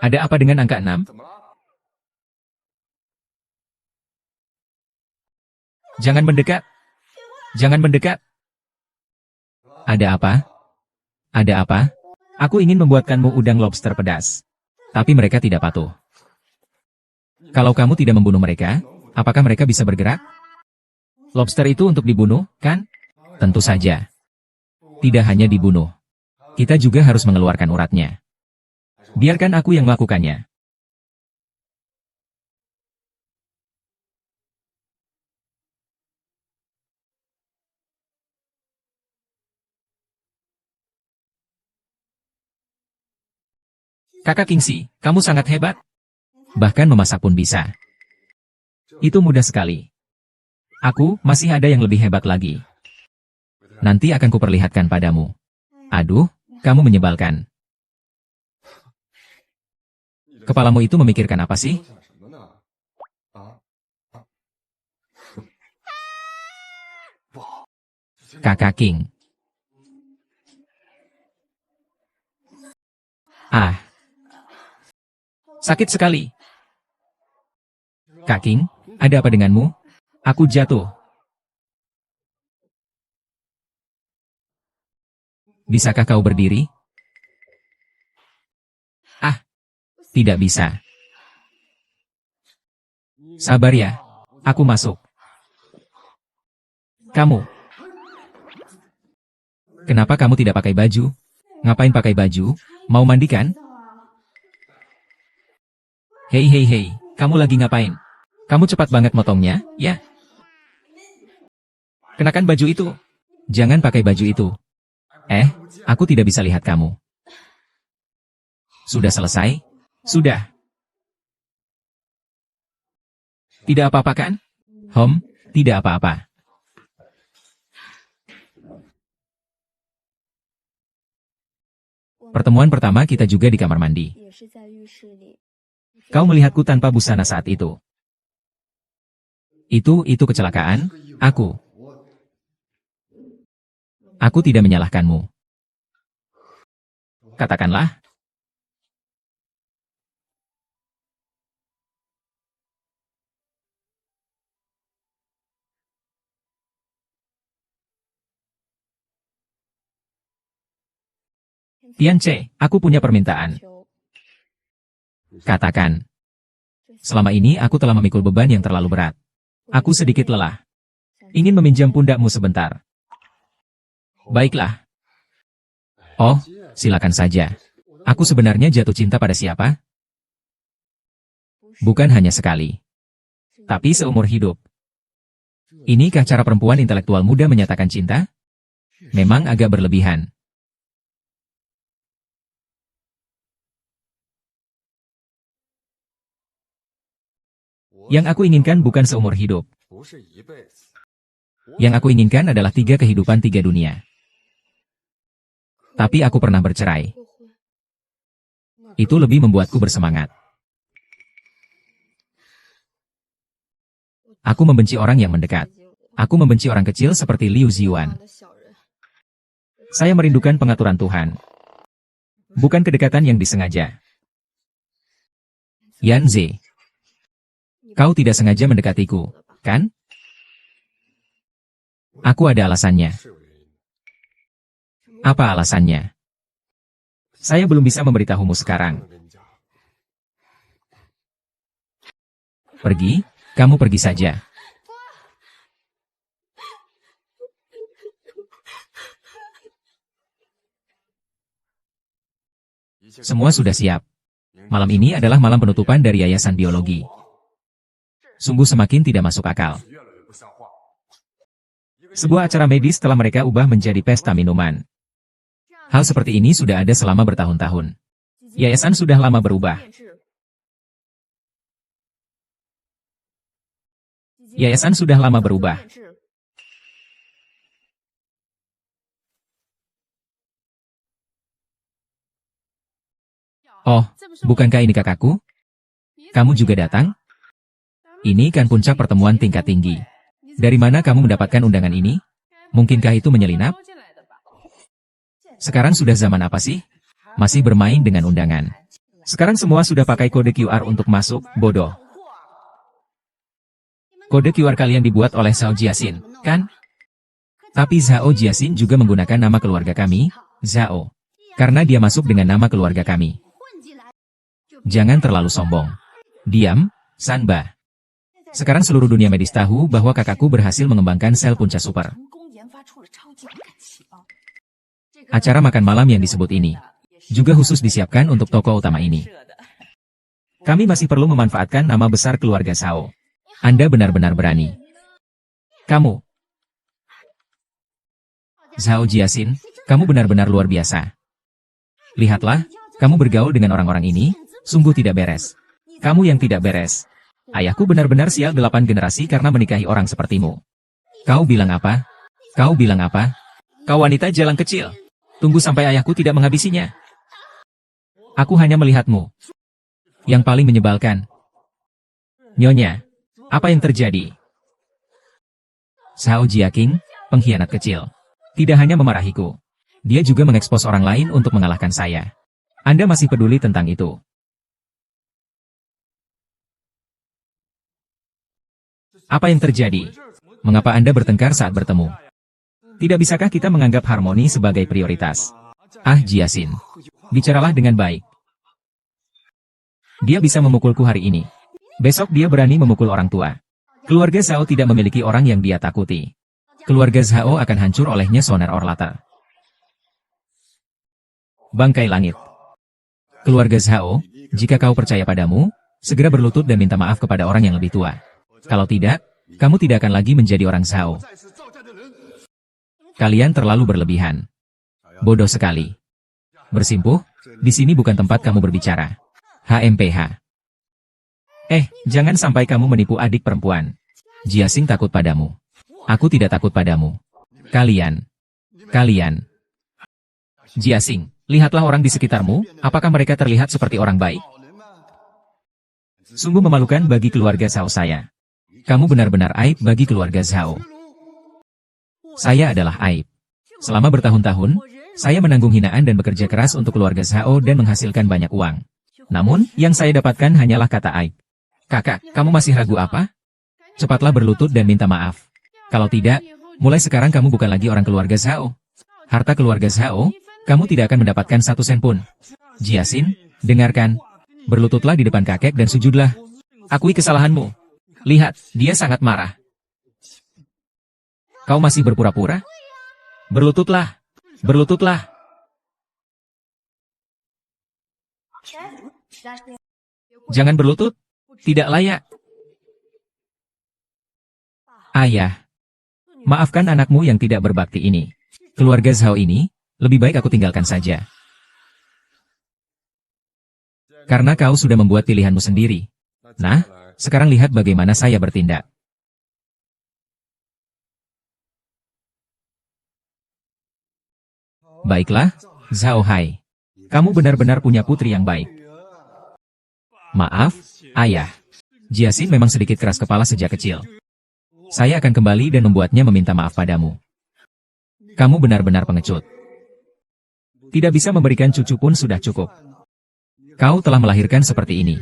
Speaker 1: Ada apa dengan angka 6? Jangan mendekat. Jangan mendekat. Ada apa? Ada apa? Aku ingin membuatkanmu udang lobster pedas. Tapi mereka tidak patuh. Kalau kamu tidak membunuh mereka, apakah mereka bisa bergerak? Lobster itu untuk dibunuh, kan? Tentu saja. Tidak hanya dibunuh. Kita juga harus mengeluarkan uratnya. Biarkan aku yang melakukannya. Kakak Kingsley, kamu sangat hebat. Bahkan memasak pun bisa. Itu mudah sekali. Aku masih ada yang lebih hebat lagi. Nanti akan kuperlihatkan padamu. Aduh, kamu menyebalkan. Kepalamu itu memikirkan apa sih? Kakak King. Sakit sekali. Kak King, ada apa denganmu? Aku jatuh. Bisakah kau berdiri? Tidak bisa. Sabar ya. Aku masuk. Kamu. Kenapa kamu tidak pakai baju? Ngapain pakai baju? Mau mandi kan? Hei hei hei, kamu lagi ngapain? Kamu cepat banget motongnya, ya? Kenakan baju itu. Jangan pakai baju itu. Aku tidak bisa lihat kamu. Sudah selesai? Sudah. Tidak apa-apa kan? Tidak apa-apa. Pertemuan pertama kita juga di kamar mandi. Kau melihatku tanpa busana saat itu. Itu kecelakaan, aku. Aku tidak menyalahkanmu. Katakanlah. Tianche, aku punya permintaan. Katakan. Selama ini aku telah memikul beban yang terlalu berat. Aku sedikit lelah. Ingin meminjam pundakmu sebentar. Baiklah. Oh, silakan saja. Aku sebenarnya jatuh cinta pada siapa? Bukan hanya sekali. Tapi seumur hidup. Inikah cara perempuan intelektual muda menyatakan cinta? Memang agak berlebihan. Yang aku inginkan bukan seumur hidup. Yang aku inginkan adalah 3 kehidupan 3 dunia. Tapi aku pernah bercerai. Itu lebih membuatku bersemangat. Aku membenci orang yang mendekat. Aku membenci orang kecil seperti Liu Ziyuan. Saya merindukan pengaturan Tuhan. Bukan kedekatan yang disengaja. Yanze. Kau tidak sengaja mendekatiku, kan? Aku ada alasannya. Apa alasannya? Saya belum bisa memberitahumu sekarang. Pergi, kamu pergi saja. Semua sudah siap. Malam ini adalah malam penutupan dari Yayasan Biologi. Sungguh semakin tidak masuk akal. Sebuah acara medis telah mereka ubah menjadi pesta minuman. Hal seperti ini sudah ada selama bertahun-tahun. Yayasan sudah lama berubah. Yayasan sudah lama berubah. Oh, bukankah ini kakakku? Kamu juga datang? Ini kan puncak pertemuan tingkat tinggi. Dari mana kamu mendapatkan undangan ini? Mungkinkah itu menyelinap? Sekarang sudah zaman apa sih? Masih bermain dengan undangan. Sekarang semua sudah pakai kode QR untuk masuk, bodoh. Kode QR kalian dibuat oleh Zhao Jiaxin, kan? Tapi Zhao Jiaxin juga menggunakan nama keluarga kami, Zhao. Karena dia masuk dengan nama keluarga kami. Jangan terlalu sombong. Diam, Sanba. Sekarang seluruh dunia medis tahu bahwa kakakku berhasil mengembangkan sel punca super. Acara makan malam yang disebut ini juga khusus disiapkan untuk tokoh utama ini. Kami masih perlu memanfaatkan nama besar keluarga Zhao. Anda benar-benar berani. Kamu, Zhao Jiaxin, kamu benar-benar luar biasa. Lihatlah, kamu bergaul dengan orang-orang ini, sungguh tidak beres. Kamu yang tidak beres. Ayahku benar-benar sial 8 generasi karena menikahi orang sepertimu. Kau bilang apa? Kau bilang apa? Kau wanita jalan kecil. Tunggu sampai ayahku tidak menghabisinya. Aku hanya melihatmu. Yang paling menyebalkan. Nyonya, apa yang terjadi? Zhao Jiaqing, pengkhianat kecil. Tidak hanya memarahiku. Dia juga mengekspos orang lain untuk mengalahkan saya. Anda masih peduli tentang itu? Apa yang terjadi? Mengapa Anda bertengkar saat bertemu? Tidak bisakah kita menganggap harmoni sebagai prioritas? Ah, Jiaxin. Bicaralah dengan baik. Dia bisa memukulku hari ini. Besok dia berani memukul orang tua. Keluarga Zhao tidak memiliki orang yang dia takuti. Keluarga Zhao akan hancur olehnya Sonar Orlata. Bangkai langit. Keluarga Zhao, jika kau percaya padamu, segera berlutut dan minta maaf kepada orang yang lebih tua. Kalau tidak, kamu tidak akan lagi menjadi orang Zhao. Kalian terlalu berlebihan. Bodoh sekali. Bersimpuh, di sini bukan tempat kamu berbicara. HMPH. Jangan sampai kamu menipu adik perempuan. Jiaxing takut padamu. Aku tidak takut padamu. Kalian. Jiaxing, lihatlah orang di sekitarmu, apakah mereka terlihat seperti orang baik? Sungguh memalukan bagi keluarga Zhao saya. Kamu benar-benar aib bagi keluarga Zhao. Saya adalah aib. Selama bertahun-tahun, saya menanggung hinaan dan bekerja keras untuk keluarga Zhao dan menghasilkan banyak uang. Namun, yang saya dapatkan hanyalah kata aib. Kakak, kamu masih ragu apa? Cepatlah berlutut dan minta maaf. Kalau tidak, mulai sekarang kamu bukan lagi orang keluarga Zhao. Harta keluarga Zhao, kamu tidak akan mendapatkan 1 sen pun. Jiaxing, dengarkan. Berlututlah di depan kakek dan sujudlah. Akui kesalahanmu. Lihat, dia sangat marah. Kau masih berpura-pura? Berlututlah. Berlututlah. Jangan berlutut. Tidak layak. Ayah. Maafkan anakmu yang tidak berbakti ini. Keluarga Zhao ini, lebih baik aku tinggalkan saja. Karena kau sudah membuat pilihanmu sendiri. Nah, sekarang lihat bagaimana saya bertindak. Baiklah, Zhao Hai. Kamu benar-benar punya putri yang baik. Maaf, ayah. Jiaxing memang sedikit keras kepala sejak kecil. Saya akan kembali dan membuatnya meminta maaf padamu. Kamu benar-benar pengecut. Tidak bisa memberikan cucu pun sudah cukup. Kau telah melahirkan seperti ini.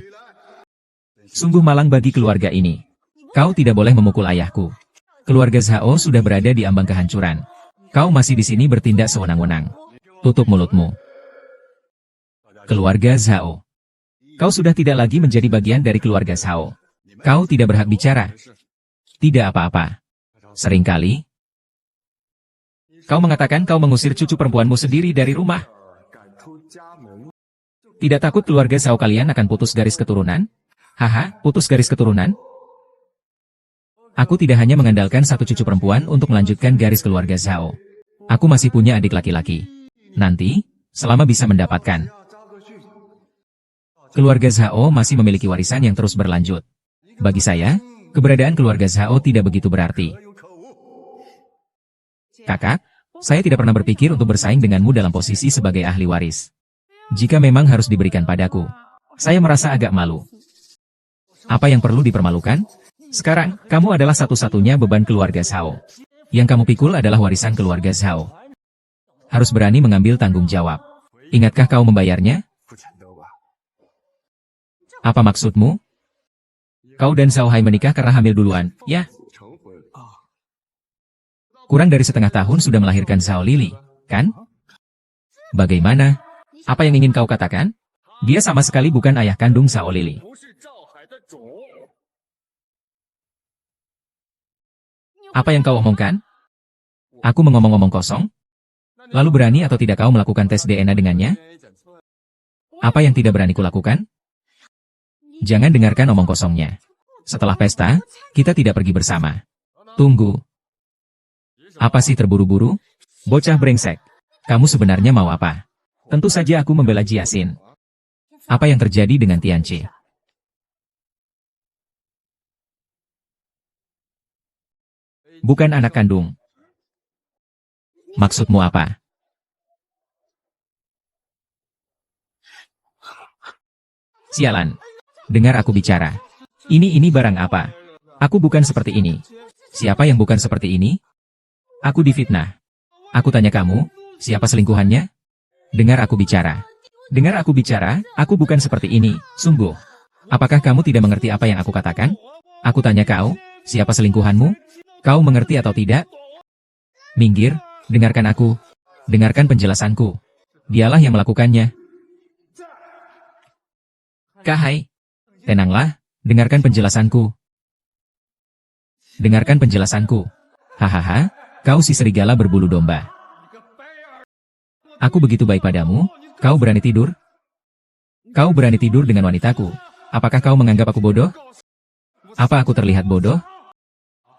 Speaker 1: Sungguh malang bagi keluarga ini. Kau tidak boleh memukul ayahku. Keluarga Zhao sudah berada di ambang kehancuran. Kau masih di sini bertindak sewenang-wenang. Tutup mulutmu. Keluarga Zhao. Kau sudah tidak lagi menjadi bagian dari keluarga Zhao. Kau tidak berhak bicara. Tidak apa-apa. Seringkali, kau mengatakan kau mengusir cucu perempuanmu sendiri dari rumah. Tidak takut keluarga Zhao kalian akan putus garis keturunan? Haha, putus garis keturunan? Aku tidak hanya mengandalkan satu cucu perempuan untuk melanjutkan garis keluarga Zhao. Aku masih punya adik laki-laki. Nanti, selama bisa mendapatkan. Keluarga Zhao masih memiliki warisan yang terus berlanjut. Bagi saya, keberadaan keluarga Zhao tidak begitu berarti. Kakak, saya tidak pernah berpikir untuk bersaing denganmu dalam posisi sebagai ahli waris. Jika memang harus diberikan padaku, saya merasa agak malu. Apa yang perlu dipermalukan? Sekarang, kamu adalah satu-satunya beban keluarga Zhao. Yang kamu pikul adalah warisan keluarga Zhao. Harus berani mengambil tanggung jawab. Ingatkah kau membayarnya? Apa maksudmu? Kau dan Zhao Hai menikah karena hamil duluan, ya? Kurang dari setengah tahun sudah melahirkan Zhao Lili, kan? Bagaimana? Apa yang ingin kau katakan? Dia sama sekali bukan ayah kandung Zhao Lili. Apa yang kau omongkan? Aku mengomong-omong kosong? Lalu berani atau tidak kau melakukan tes DNA dengannya? Apa yang tidak berani kulakukan? Jangan dengarkan omong kosongnya. Setelah pesta, kita tidak pergi bersama. Tunggu. Apa sih terburu-buru? Bocah brengsek. Kamu sebenarnya mau apa? Tentu saja aku membela Jiaxing. Apa yang terjadi dengan Tianqi? Bukan anak kandung. Maksudmu apa? Sialan. Dengar aku bicara. Ini barang apa? Aku bukan seperti ini. Siapa yang bukan seperti ini? Aku difitnah. Aku tanya kamu, siapa selingkuhannya? Dengar aku bicara. Dengar aku bicara, aku bukan seperti ini, sungguh. Apakah kamu tidak mengerti apa yang aku katakan? Aku tanya kau, siapa selingkuhanmu? Kau mengerti atau tidak? Minggir, dengarkan aku. Dengarkan penjelasanku. Dialah yang melakukannya. Kahai. Tenanglah, dengarkan penjelasanku. Dengarkan penjelasanku. Hahaha, kau si serigala berbulu domba. Aku begitu baik padamu, Kau berani tidur? Kau berani tidur dengan wanitaku? Apakah kau menganggap aku bodoh? Apa aku terlihat bodoh?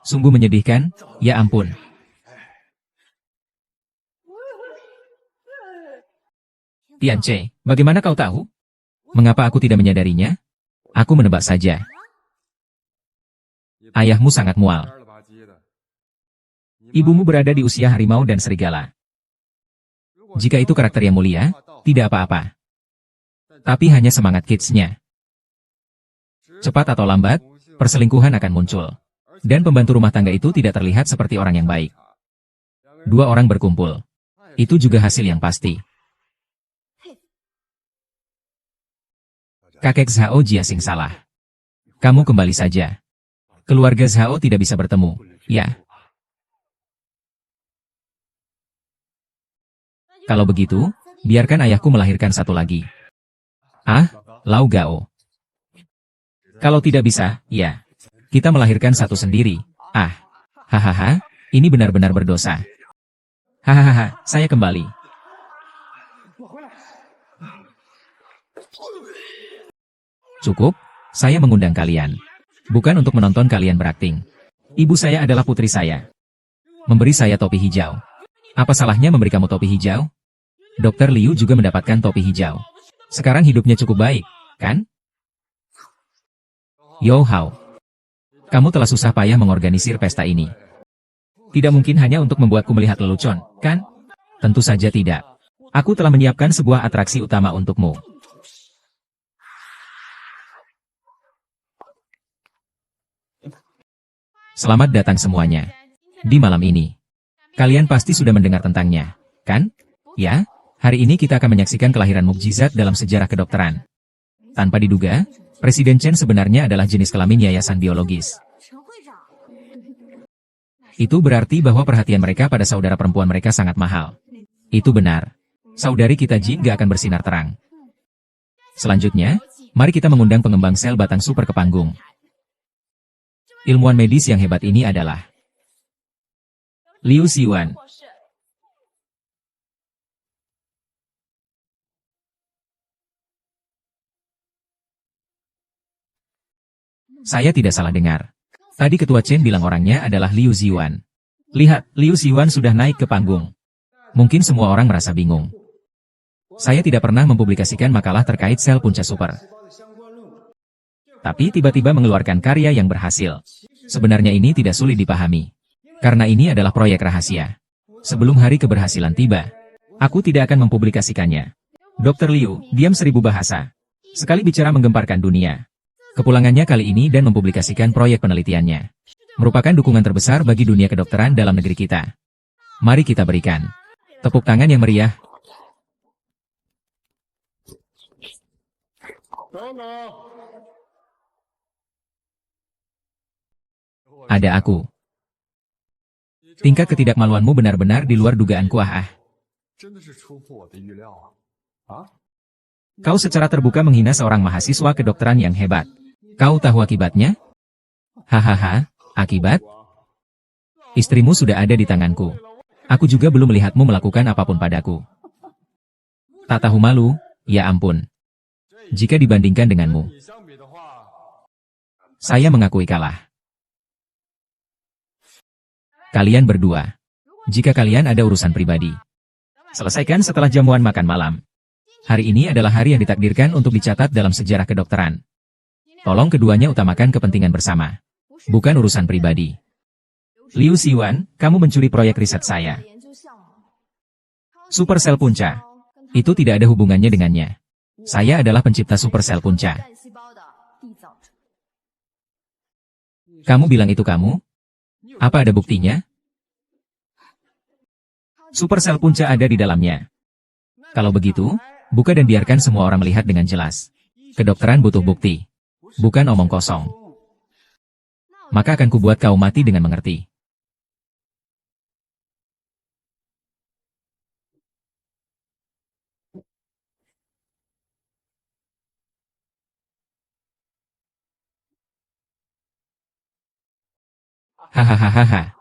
Speaker 1: Sungguh menyedihkan, ya ampun. Tianche, bagaimana kau tahu? Mengapa aku tidak menyadarinya? Aku menebak saja. Ayahmu sangat mual. Ibumu berada di usia harimau dan serigala. Jika itu karakter yang mulia, tidak apa-apa. Tapi hanya semangat kidsnya. Cepat atau lambat, perselingkuhan akan muncul. Dan pembantu rumah tangga itu tidak terlihat seperti orang yang baik. Dua orang berkumpul. Itu juga hasil yang pasti. Kakek Zhao Jiaxing salah. Kamu kembali saja. Keluarga Zhao tidak bisa bertemu, ya. Kalau begitu, biarkan ayahku melahirkan satu lagi. Ah, Lau Gao. Kalau tidak bisa, ya. Kita melahirkan satu sendiri. Ah, hahaha, ini benar-benar berdosa. Hahaha, saya kembali. Cukup, saya mengundang kalian. Bukan untuk menonton kalian berakting. Ibu saya adalah putri saya. Memberi saya topi hijau. Apa salahnya memberi kamu topi hijau? Dokter Liu juga mendapatkan topi hijau. Sekarang hidupnya cukup baik, kan? Yo Hao. Kamu telah susah payah mengorganisir pesta ini. Tidak mungkin hanya untuk membuatku melihat lelucon, kan? Tentu saja tidak. Aku telah menyiapkan sebuah atraksi utama untukmu. Selamat datang semuanya. Di malam ini, kalian pasti sudah mendengar tentangnya, kan? Ya, hari ini kita akan menyaksikan kelahiran mukjizat dalam sejarah kedokteran. Tanpa diduga, Presiden Chen sebenarnya adalah jenis kelamin yayasan biologis. Itu berarti bahwa perhatian mereka pada saudara perempuan mereka sangat mahal. Itu benar. Saudari kita Jin gak akan bersinar terang. Selanjutnya, mari kita mengundang pengembang sel batang super ke panggung. Ilmuwan medis yang hebat ini adalah Liu Xiwan. Saya tidak salah dengar. Tadi Ketua Chen bilang orangnya adalah Liu Xiwan. Lihat, Liu Xiwan sudah naik ke panggung. Mungkin semua orang merasa bingung. Saya tidak pernah mempublikasikan makalah terkait sel punca super. Tapi tiba-tiba mengeluarkan karya yang berhasil. Sebenarnya ini tidak sulit dipahami. Karena ini adalah proyek rahasia. Sebelum hari keberhasilan tiba, aku tidak akan mempublikasikannya. Dr. Liu, diam 1000 bahasa. Sekali bicara menggemparkan dunia. Kepulangannya kali ini dan mempublikasikan proyek penelitiannya. Merupakan dukungan terbesar bagi dunia kedokteran dalam negeri kita. Mari kita berikan tepuk tangan yang meriah. Ada aku. Tingkat ketidakmaluanmu benar-benar di luar dugaanku ah. Kau secara terbuka menghina seorang mahasiswa kedokteran yang hebat. Kau tahu akibatnya? Hahaha, akibat? Istrimu sudah ada di tanganku. Aku juga belum melihatmu melakukan apapun padaku. Tak tahu malu, ya ampun. Jika dibandingkan denganmu, saya mengakui kalah. Kalian berdua, jika kalian ada urusan pribadi, selesaikan setelah jamuan makan malam. Hari ini adalah hari yang ditakdirkan untuk dicatat dalam sejarah kedokteran. Tolong keduanya utamakan kepentingan bersama, bukan urusan pribadi. Liu Xiwan, kamu mencuri proyek riset saya. Supersel punca. Itu tidak ada hubungannya dengannya. Saya adalah pencipta supersel punca. Kamu bilang itu kamu? Apa ada buktinya? Supersel punca ada di dalamnya. Kalau begitu, buka dan biarkan semua orang melihat dengan jelas. Kedokteran butuh bukti, bukan omong kosong. Maka akan kubuat kau mati dengan mengerti. Hahaha.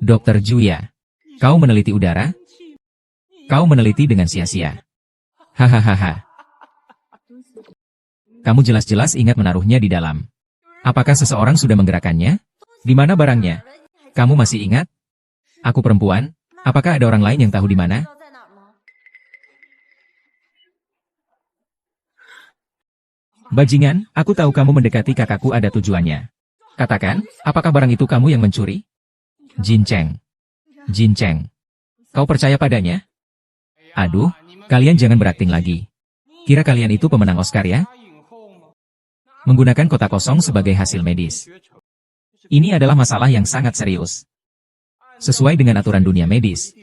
Speaker 1: Dokter Juya, kau meneliti udara? Kau meneliti dengan sia-sia. Hahaha. Kamu jelas-jelas ingat menaruhnya di dalam. Apakah seseorang sudah menggerakkannya? Di mana barangnya? Kamu masih ingat? Aku perempuan. Apakah ada orang lain yang tahu di mana? Bajingan, aku tahu kamu mendekati kakakku ada tujuannya. Katakan, apakah barang itu kamu yang mencuri? Jin Cheng. Jin Cheng. Kau percaya padanya? Aduh, kalian jangan berakting lagi. Kira kalian itu pemenang Oscar ya? Menggunakan kotak kosong sebagai hasil medis. Ini adalah masalah yang sangat serius. Sesuai dengan aturan dunia medis.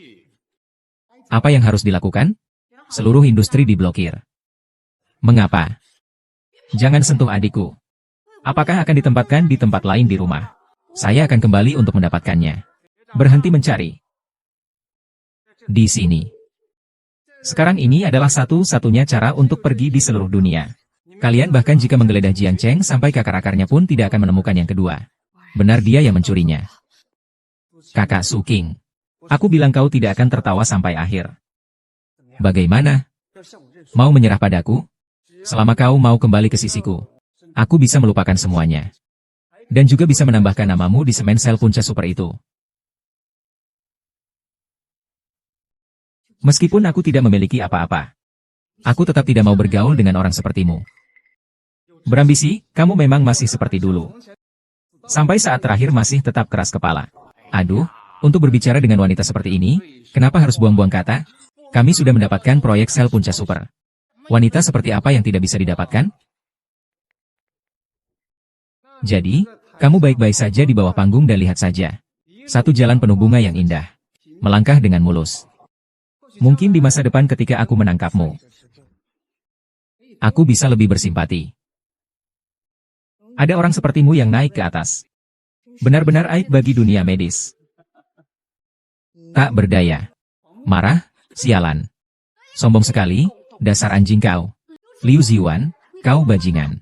Speaker 1: Apa yang harus dilakukan? Seluruh industri diblokir. Mengapa? Jangan sentuh adikku. Apakah akan ditempatkan di tempat lain di rumah? Saya akan kembali untuk mendapatkannya. Berhenti mencari. Di sini. Sekarang ini adalah satu-satunya cara untuk pergi di seluruh dunia. Kalian bahkan jika menggeledah Jiang Cheng sampai ke akar-akarnya pun tidak akan menemukan yang kedua. Benar dia yang mencurinya. Kakak Su King. Aku bilang kau tidak akan tertawa sampai akhir. Bagaimana? Mau menyerah padaku? Selama kau mau kembali ke sisiku, aku bisa melupakan semuanya. Dan juga bisa menambahkan namamu di semen sel punca super itu. Meskipun aku tidak memiliki apa-apa, aku tetap tidak mau bergaul dengan orang sepertimu. Berambisi, kamu memang masih seperti dulu. Sampai saat terakhir masih tetap keras kepala. Aduh, untuk berbicara dengan wanita seperti ini, kenapa harus buang-buang kata? Kami sudah mendapatkan proyek sel punca super. Wanita seperti apa yang tidak bisa didapatkan? Jadi, kamu baik-baik saja di bawah panggung dan lihat saja. Satu jalan penuh bunga yang indah. Melangkah dengan mulus. Mungkin di masa depan ketika aku menangkapmu, aku bisa lebih bersimpati. Ada orang sepertimu yang naik ke atas. Benar-benar aib bagi dunia medis. Tak berdaya. Marah, sialan. Sombong sekali, dasar anjing kau. Liu Ziwan, kau bajingan.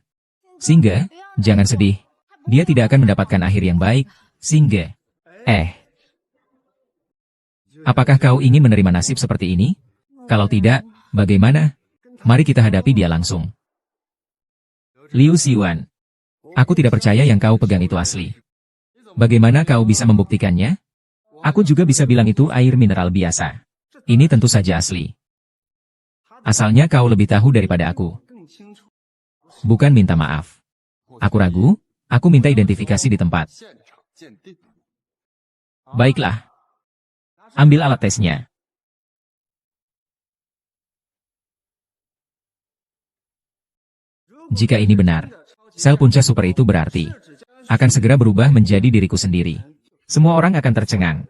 Speaker 1: Singge, jangan sedih. Dia tidak akan mendapatkan akhir yang baik, Singge. Apakah kau ingin menerima nasib seperti ini? Kalau tidak, bagaimana? Mari kita hadapi dia langsung. Liu Ziwan. Aku tidak percaya yang kau pegang itu asli. Bagaimana kau bisa membuktikannya? Aku juga bisa bilang itu air mineral biasa. Ini tentu saja asli. Asalnya kau lebih tahu daripada aku. Bukan minta maaf. Aku ragu, aku minta identifikasi di tempat. Baiklah. Ambil alat tesnya. Jika ini benar, sel punca super itu berarti akan segera berubah menjadi diriku sendiri. Semua orang akan tercengang.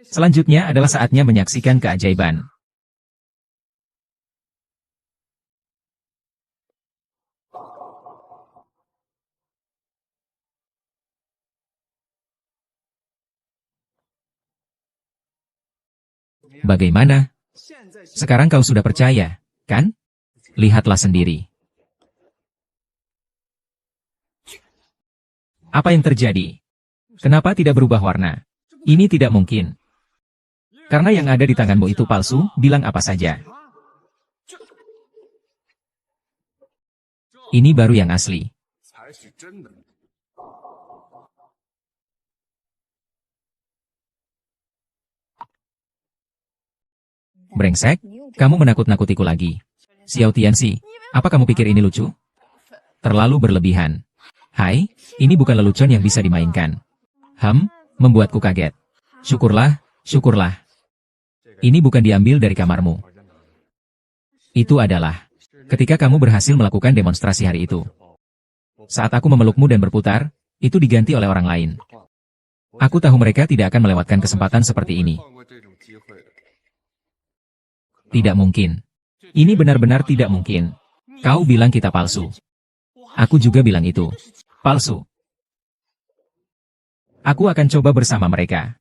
Speaker 1: Selanjutnya adalah saatnya menyaksikan keajaiban. Bagaimana? Sekarang kau sudah percaya, kan? Lihatlah sendiri. Apa yang terjadi? Kenapa tidak berubah warna? Ini tidak mungkin. Karena yang ada di tanganmu itu palsu, bilang apa saja. Ini baru yang asli. Brengsek, kamu menakut-nakutiku lagi. Xiao Tianxi, apa kamu pikir ini lucu? Terlalu berlebihan. Hai, ini bukan lelucon yang bisa dimainkan. Membuatku kaget. Syukurlah, syukurlah. Ini bukan diambil dari kamarmu. Itu adalah ketika kamu berhasil melakukan demonstrasi hari itu. Saat aku memelukmu dan berputar, itu diganti oleh orang lain. Aku tahu mereka tidak akan melewatkan kesempatan seperti ini. Tidak mungkin. Ini benar-benar tidak mungkin. Kau bilang kita palsu. Aku juga bilang itu. Palsu. Aku akan coba bersama mereka.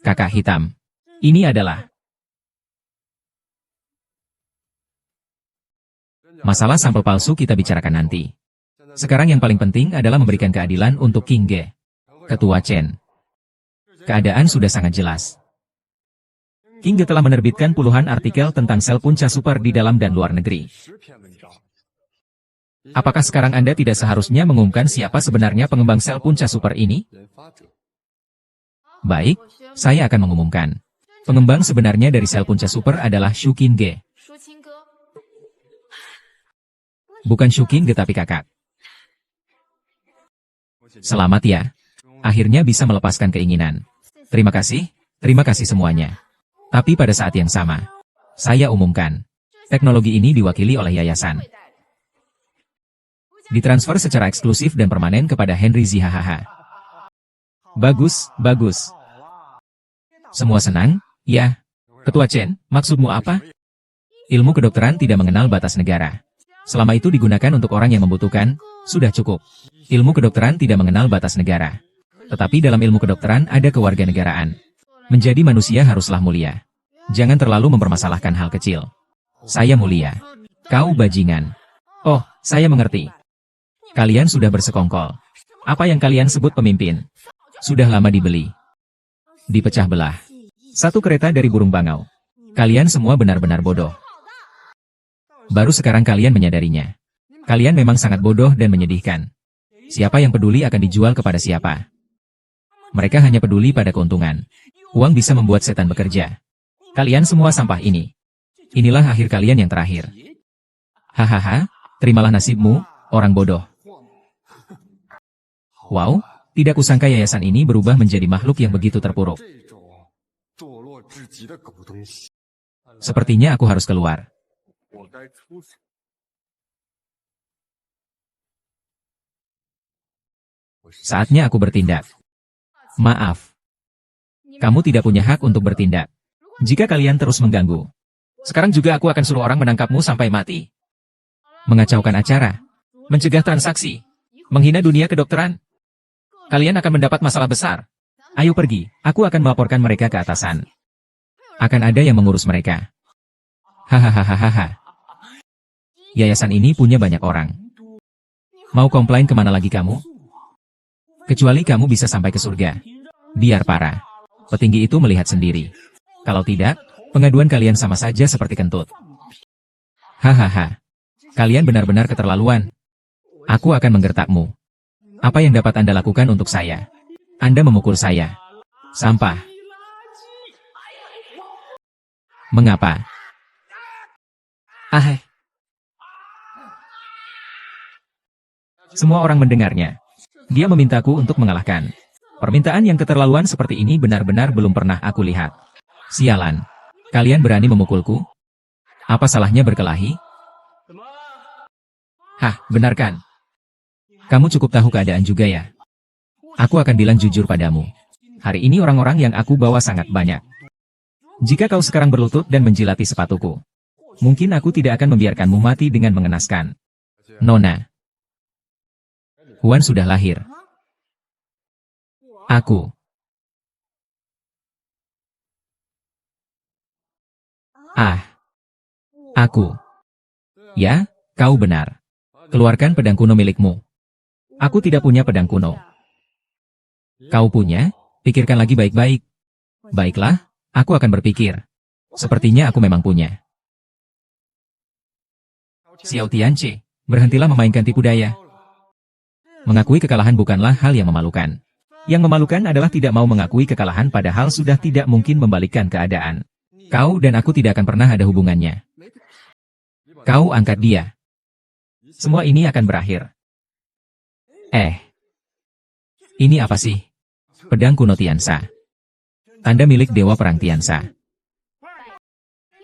Speaker 1: Kakak hitam. Ini adalah Masalah sampel palsu kita bicarakan nanti. Sekarang yang paling penting adalah memberikan keadilan untuk King Ge. Ketua Chen. Keadaan sudah sangat jelas. King Ge telah menerbitkan puluhan artikel tentang sel punca super di dalam dan luar negeri. Apakah sekarang Anda tidak seharusnya mengumumkan siapa sebenarnya pengembang sel punca super ini? Baik, saya akan mengumumkan. Pengembang sebenarnya dari sel punca super adalah Shu King Ge. Bukan Shu King Ge tapi kakak. Selamat ya. Akhirnya bisa melepaskan keinginan. Terima kasih semuanya. Tapi pada saat yang sama, saya umumkan. Teknologi ini diwakili oleh yayasan. Ditransfer secara eksklusif dan permanen kepada Henry Zihahaha. Bagus, bagus. Semua senang? Ya. Ketua Chen, maksudmu apa? Ilmu kedokteran tidak mengenal batas negara. Selama itu digunakan untuk orang yang membutuhkan, sudah cukup. Ilmu kedokteran tidak mengenal batas negara. Tetapi dalam ilmu kedokteran ada kewarganegaraan. Menjadi manusia haruslah mulia. Jangan terlalu mempermasalahkan hal kecil. Saya mulia. Kau bajingan. Oh, saya mengerti. Kalian sudah bersekongkol. Apa yang kalian sebut pemimpin? Sudah lama dibeli. Dipecah belah. Satu kereta dari burung bangau. Kalian semua benar-benar bodoh. Baru sekarang kalian menyadarinya. Kalian memang sangat bodoh dan menyedihkan. Siapa yang peduli akan dijual kepada siapa? Mereka hanya peduli pada keuntungan. Uang bisa membuat setan bekerja. Kalian semua sampah ini. Inilah akhir kalian yang terakhir. Hahaha, terimalah nasibmu, orang bodoh. Wow, tidak kusangka yayasan ini berubah menjadi makhluk yang begitu terpuruk. Sepertinya aku harus keluar. Saatnya aku bertindak. Maaf. Kamu tidak punya hak untuk bertindak. Jika kalian terus mengganggu. Sekarang juga aku akan suruh orang menangkapmu sampai mati. Mengacaukan acara. Mencegah transaksi. Menghina dunia kedokteran. Kalian akan mendapat masalah besar. Ayo pergi, aku akan melaporkan mereka ke atasan. Akan ada yang mengurus mereka. Hahaha. Yayasan ini punya banyak orang. Mau komplain kemana lagi kamu? Kecuali kamu bisa sampai ke surga. Biar para petinggi itu melihat sendiri. Kalau tidak, pengaduan kalian sama saja seperti kentut. Hahaha. Kalian benar-benar keterlaluan. Aku akan menggertakmu. Apa yang dapat Anda lakukan untuk saya? Anda memukul saya. Sampah. Mengapa? Semua orang mendengarnya. Dia memintaku untuk mengalahkan. Permintaan yang keterlaluan seperti ini benar-benar belum pernah aku lihat. Sialan. Kalian berani memukulku? Apa salahnya berkelahi? Hah, benarkan? Kamu cukup tahu keadaan juga ya? Aku akan bilang jujur padamu. Hari ini orang-orang yang aku bawa sangat banyak. Jika kau sekarang berlutut dan menjilati sepatuku, mungkin aku tidak akan membiarkanmu mati dengan mengenaskan. Nona. Huan sudah lahir. Aku. Aku. Ya, kau benar. Keluarkan pedang kuno milikmu. Aku tidak punya pedang kuno. Kau punya? Pikirkan lagi baik-baik. Baiklah, aku akan berpikir. Sepertinya aku memang punya. Xiao Tianqi, berhentilah memainkan tipu daya. Mengakui kekalahan bukanlah hal yang memalukan. Yang memalukan adalah tidak mau mengakui kekalahan padahal sudah tidak mungkin membalikkan keadaan. Kau dan aku tidak akan pernah ada hubungannya. Kau angkat dia. Semua ini akan berakhir. Ini apa sih? Pedang kuno Tiansa. Tanda milik Dewa Perang Tiansa.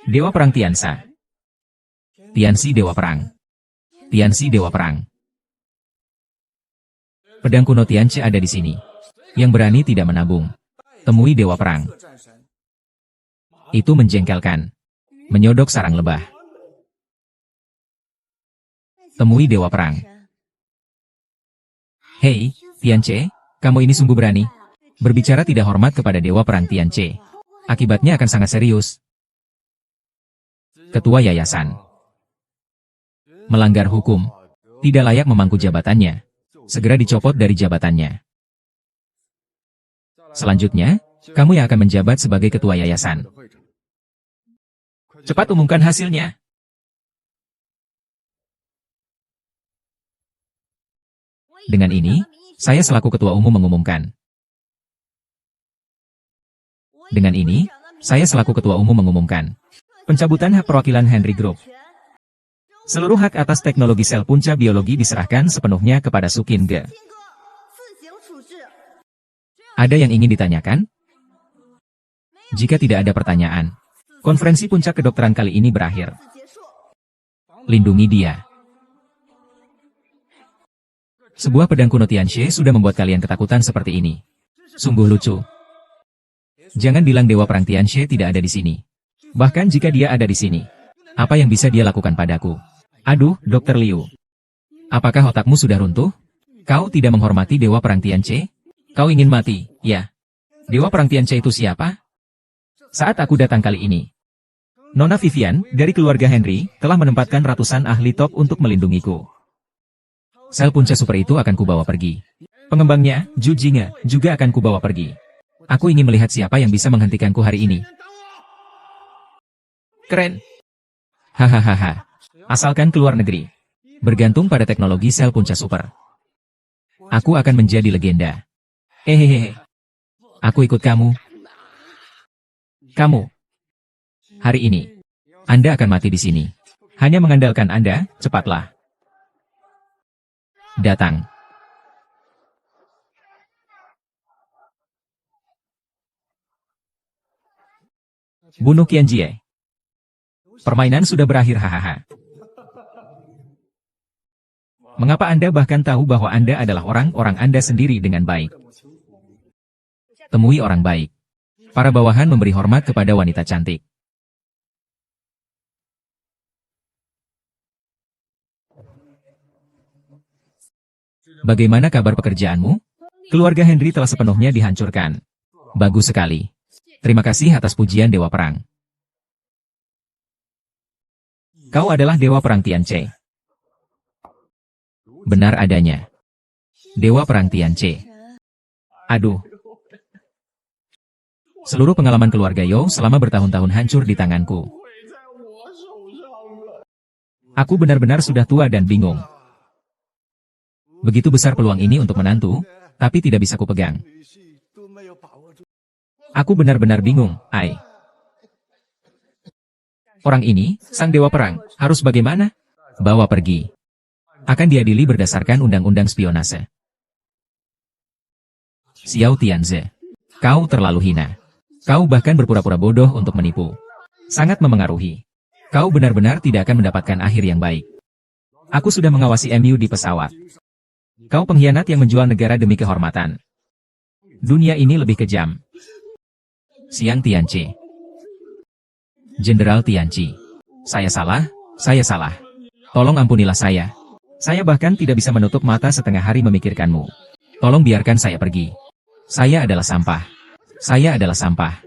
Speaker 1: Dewa Perang Tiansa. Tianxi Dewa Perang. Tianxi Dewa Perang. Pedang kuno Tianxi ada di sini. Yang berani tidak menabung. Temui Dewa Perang. Itu menjengkelkan. Menyodok sarang lebah. Temui Dewa Perang. Hei, Tianqi, kamu ini sungguh berani. Berbicara tidak hormat kepada Dewa Perang Tianqi. Akibatnya akan sangat serius. Ketua Yayasan. Melanggar hukum. Tidak layak memangku jabatannya. Segera dicopot dari jabatannya. Selanjutnya, kamu yang akan menjabat sebagai ketua yayasan. Cepat umumkan hasilnya. Dengan ini, saya selaku ketua umum mengumumkan. Dengan ini, saya selaku ketua umum mengumumkan. Pencabutan hak perwakilan Henry Group. Seluruh hak atas teknologi sel punca biologi diserahkan sepenuhnya kepada Sukin Ge. Ada yang ingin ditanyakan? Jika tidak ada pertanyaan, konferensi puncak kedokteran kali ini berakhir. Lindungi dia. Sebuah pedang kuno Tianxie sudah membuat kalian ketakutan seperti ini. Sungguh lucu. Jangan bilang Dewa Perang Tianxie tidak ada di sini. Bahkan jika dia ada di sini, apa yang bisa dia lakukan padaku? Aduh, Dr. Liu. Apakah otakmu sudah runtuh? Kau tidak menghormati Dewa Perang Tianxie? Kau ingin mati, ya? Dewa Perang Tianxie itu siapa? Saat aku datang kali ini, Nona Vivian, dari keluarga Henry, telah menempatkan ratusan ahli top untuk melindungiku. Sel punca super itu akan kubawa pergi. Pengembangnya, Zhu Jinge, juga akan kubawa pergi. Aku ingin melihat siapa yang bisa menghentikanku hari ini. Keren. Hahaha. Asalkan keluar negeri. Bergantung pada teknologi sel punca super. Aku akan menjadi legenda. Hehehe. Aku ikut kamu. Kamu. Hari ini, Anda akan mati di sini. Hanya mengandalkan Anda, cepatlah. Datang. Bunuh Qianjie. Permainan sudah berakhir hahaha. Mengapa Anda bahkan tahu bahwa Anda adalah orang Anda sendiri dengan baik? Temui orang baik. Para bawahan memberi hormat kepada wanita cantik. Bagaimana kabar pekerjaanmu? Keluarga Henry telah sepenuhnya dihancurkan. Bagus sekali. Terima kasih atas pujian Dewa Perang. Kau adalah Dewa Perang Tianxie. Benar adanya. Dewa Perang Tianxie. Aduh. Seluruh pengalaman keluarga You selama bertahun-tahun hancur di tanganku. Aku benar-benar sudah tua dan bingung. Begitu besar peluang ini untuk menantu, tapi tidak bisa kupegang. Aku benar-benar bingung, Ai. Orang ini, sang Dewa Perang, harus bagaimana? Bawa pergi. Akan diadili berdasarkan undang-undang spionase. Xiao Tianze. Kau terlalu hina. Kau bahkan berpura-pura bodoh untuk menipu. Sangat memengaruhi. Kau benar-benar tidak akan mendapatkan akhir yang baik. Aku sudah mengawasi MU di pesawat. Kau pengkhianat yang menjual negara demi kehormatan. Dunia ini lebih kejam. Xiang Tianqi. Jenderal Tianqi. Saya salah, saya salah. Tolong ampunilah saya. Saya bahkan tidak bisa menutup mata setengah hari memikirkanmu. Tolong biarkan saya pergi. Saya adalah sampah. Saya adalah sampah.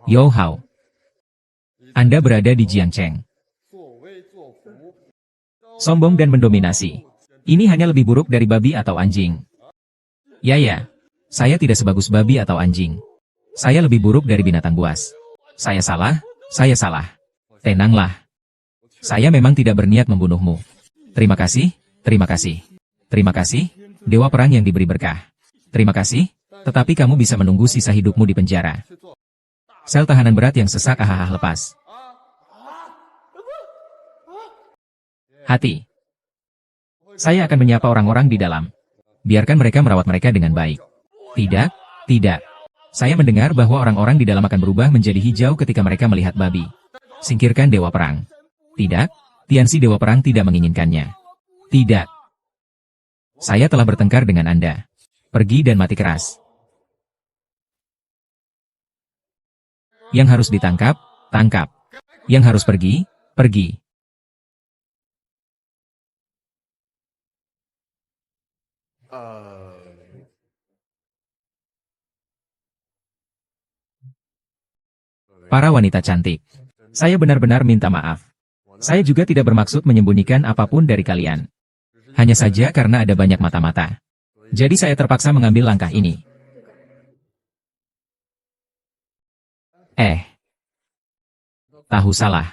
Speaker 1: Yo Hao. Anda berada di Jiangcheng. Sombong dan mendominasi. Ini hanya lebih buruk dari babi atau anjing. Ya. Saya tidak sebagus babi atau anjing. Saya lebih buruk dari binatang buas. Saya salah, saya salah. Tenanglah. Saya memang tidak berniat membunuhmu. Terima kasih, terima kasih. Terima kasih, Dewa Perang yang diberi berkah. Terima kasih, tetapi kamu bisa menunggu sisa hidupmu di penjara. Sel tahanan berat yang sesak lepas. Hati. Saya akan menyapa orang-orang di dalam. Biarkan mereka merawat mereka dengan baik. Tidak, tidak. Saya mendengar bahwa orang-orang di dalam akan berubah menjadi hijau ketika mereka melihat babi. Singkirkan Dewa Perang. Tidak, Tianxi Dewa Perang tidak menginginkannya. Tidak. Saya telah bertengkar dengan Anda. Pergi dan mati keras. Yang harus ditangkap, tangkap. Yang harus pergi, pergi. Para wanita cantik. Saya benar-benar minta maaf. Saya juga tidak bermaksud menyembunyikan apapun dari kalian. Hanya saja karena ada banyak mata-mata. Jadi saya terpaksa mengambil langkah ini. Tahu salah.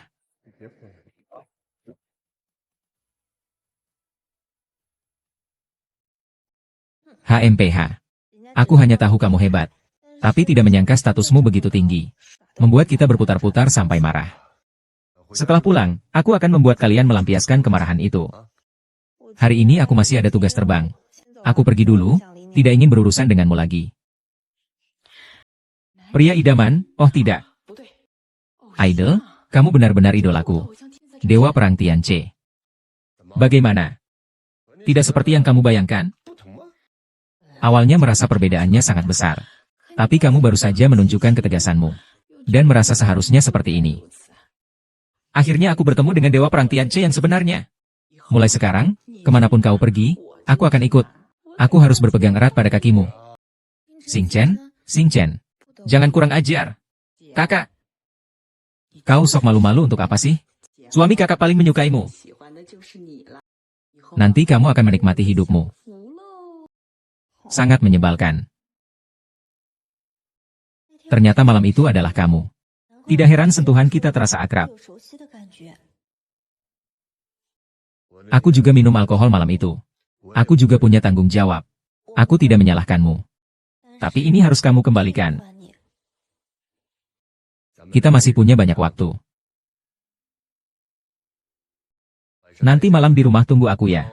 Speaker 1: HMPH. Aku hanya tahu kamu hebat. Tapi tidak menyangka statusmu begitu tinggi. Membuat kita berputar-putar sampai marah. Setelah pulang, aku akan membuat kalian melampiaskan kemarahan itu. Hari ini aku masih ada tugas terbang. Aku pergi dulu, tidak ingin berurusan denganmu lagi. Pria idaman, oh tidak. Idol, kamu benar-benar idolaku. Dewa Perang Tianche. Bagaimana? Tidak seperti yang kamu bayangkan? Awalnya merasa perbedaannya sangat besar. Tapi kamu baru saja menunjukkan ketegasanmu. Dan merasa seharusnya seperti ini. Akhirnya aku bertemu dengan Dewa Perang Tianche yang sebenarnya. Mulai sekarang, kemanapun kau pergi, aku akan ikut. Aku harus berpegang erat pada kakimu. Xing Chen, jangan kurang ajar. Kakak, kau sok malu-malu untuk apa sih? Suami kakak paling menyukaimu. Nanti kamu akan menikmati hidupmu. Sangat menyebalkan. Ternyata malam itu adalah kamu. Tidak heran sentuhan kita terasa akrab. Aku juga minum alkohol malam itu. Aku juga punya tanggung jawab. Aku tidak menyalahkanmu. Tapi ini harus kamu kembalikan. Kita masih punya banyak waktu. Nanti malam di rumah tunggu aku ya.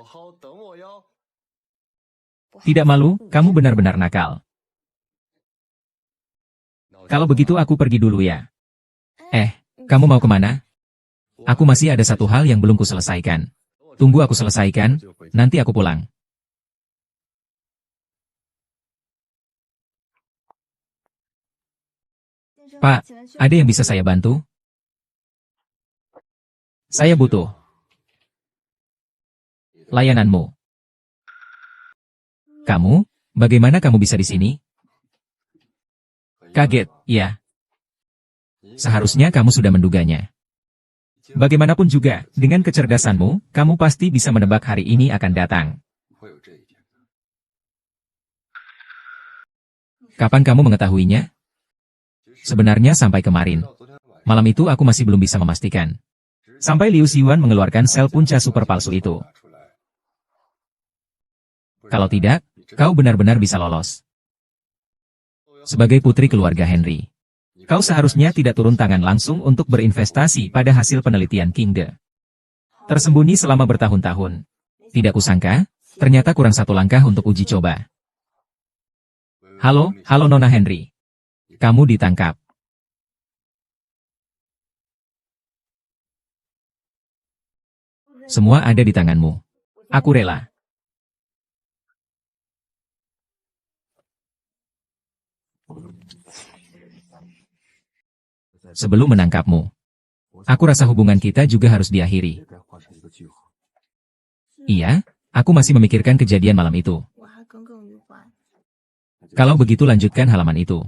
Speaker 1: Tidak malu, kamu benar-benar nakal. Kalau begitu aku pergi dulu ya. Kamu mau kemana? Aku masih ada satu hal yang belum kuselesaikan. Tunggu aku selesaikan, nanti aku pulang. Pak, ada yang bisa saya bantu? Saya butuh layananmu. Kamu? Bagaimana kamu bisa di sini? Kaget, ya. Seharusnya kamu sudah menduganya. Bagaimanapun juga, dengan kecerdasanmu, kamu pasti bisa menebak hari ini akan datang. Kapan kamu mengetahuinya? Sebenarnya sampai kemarin. Malam itu aku masih belum bisa memastikan. Sampai Liu Xiuan mengeluarkan sel punca super palsu itu. Kalau tidak, kau benar-benar bisa lolos. Sebagai putri keluarga Henry, kau seharusnya tidak turun tangan langsung untuk berinvestasi pada hasil penelitian King De. Tersembunyi selama bertahun-tahun. Tidak kusangka, ternyata kurang satu langkah untuk uji coba. Halo Nona Henry. Kamu ditangkap. Semua ada di tanganmu. Aku rela. Sebelum menangkapmu, aku rasa hubungan kita juga harus diakhiri. Iya, aku masih memikirkan kejadian malam itu. Kalau begitu lanjutkan halaman itu.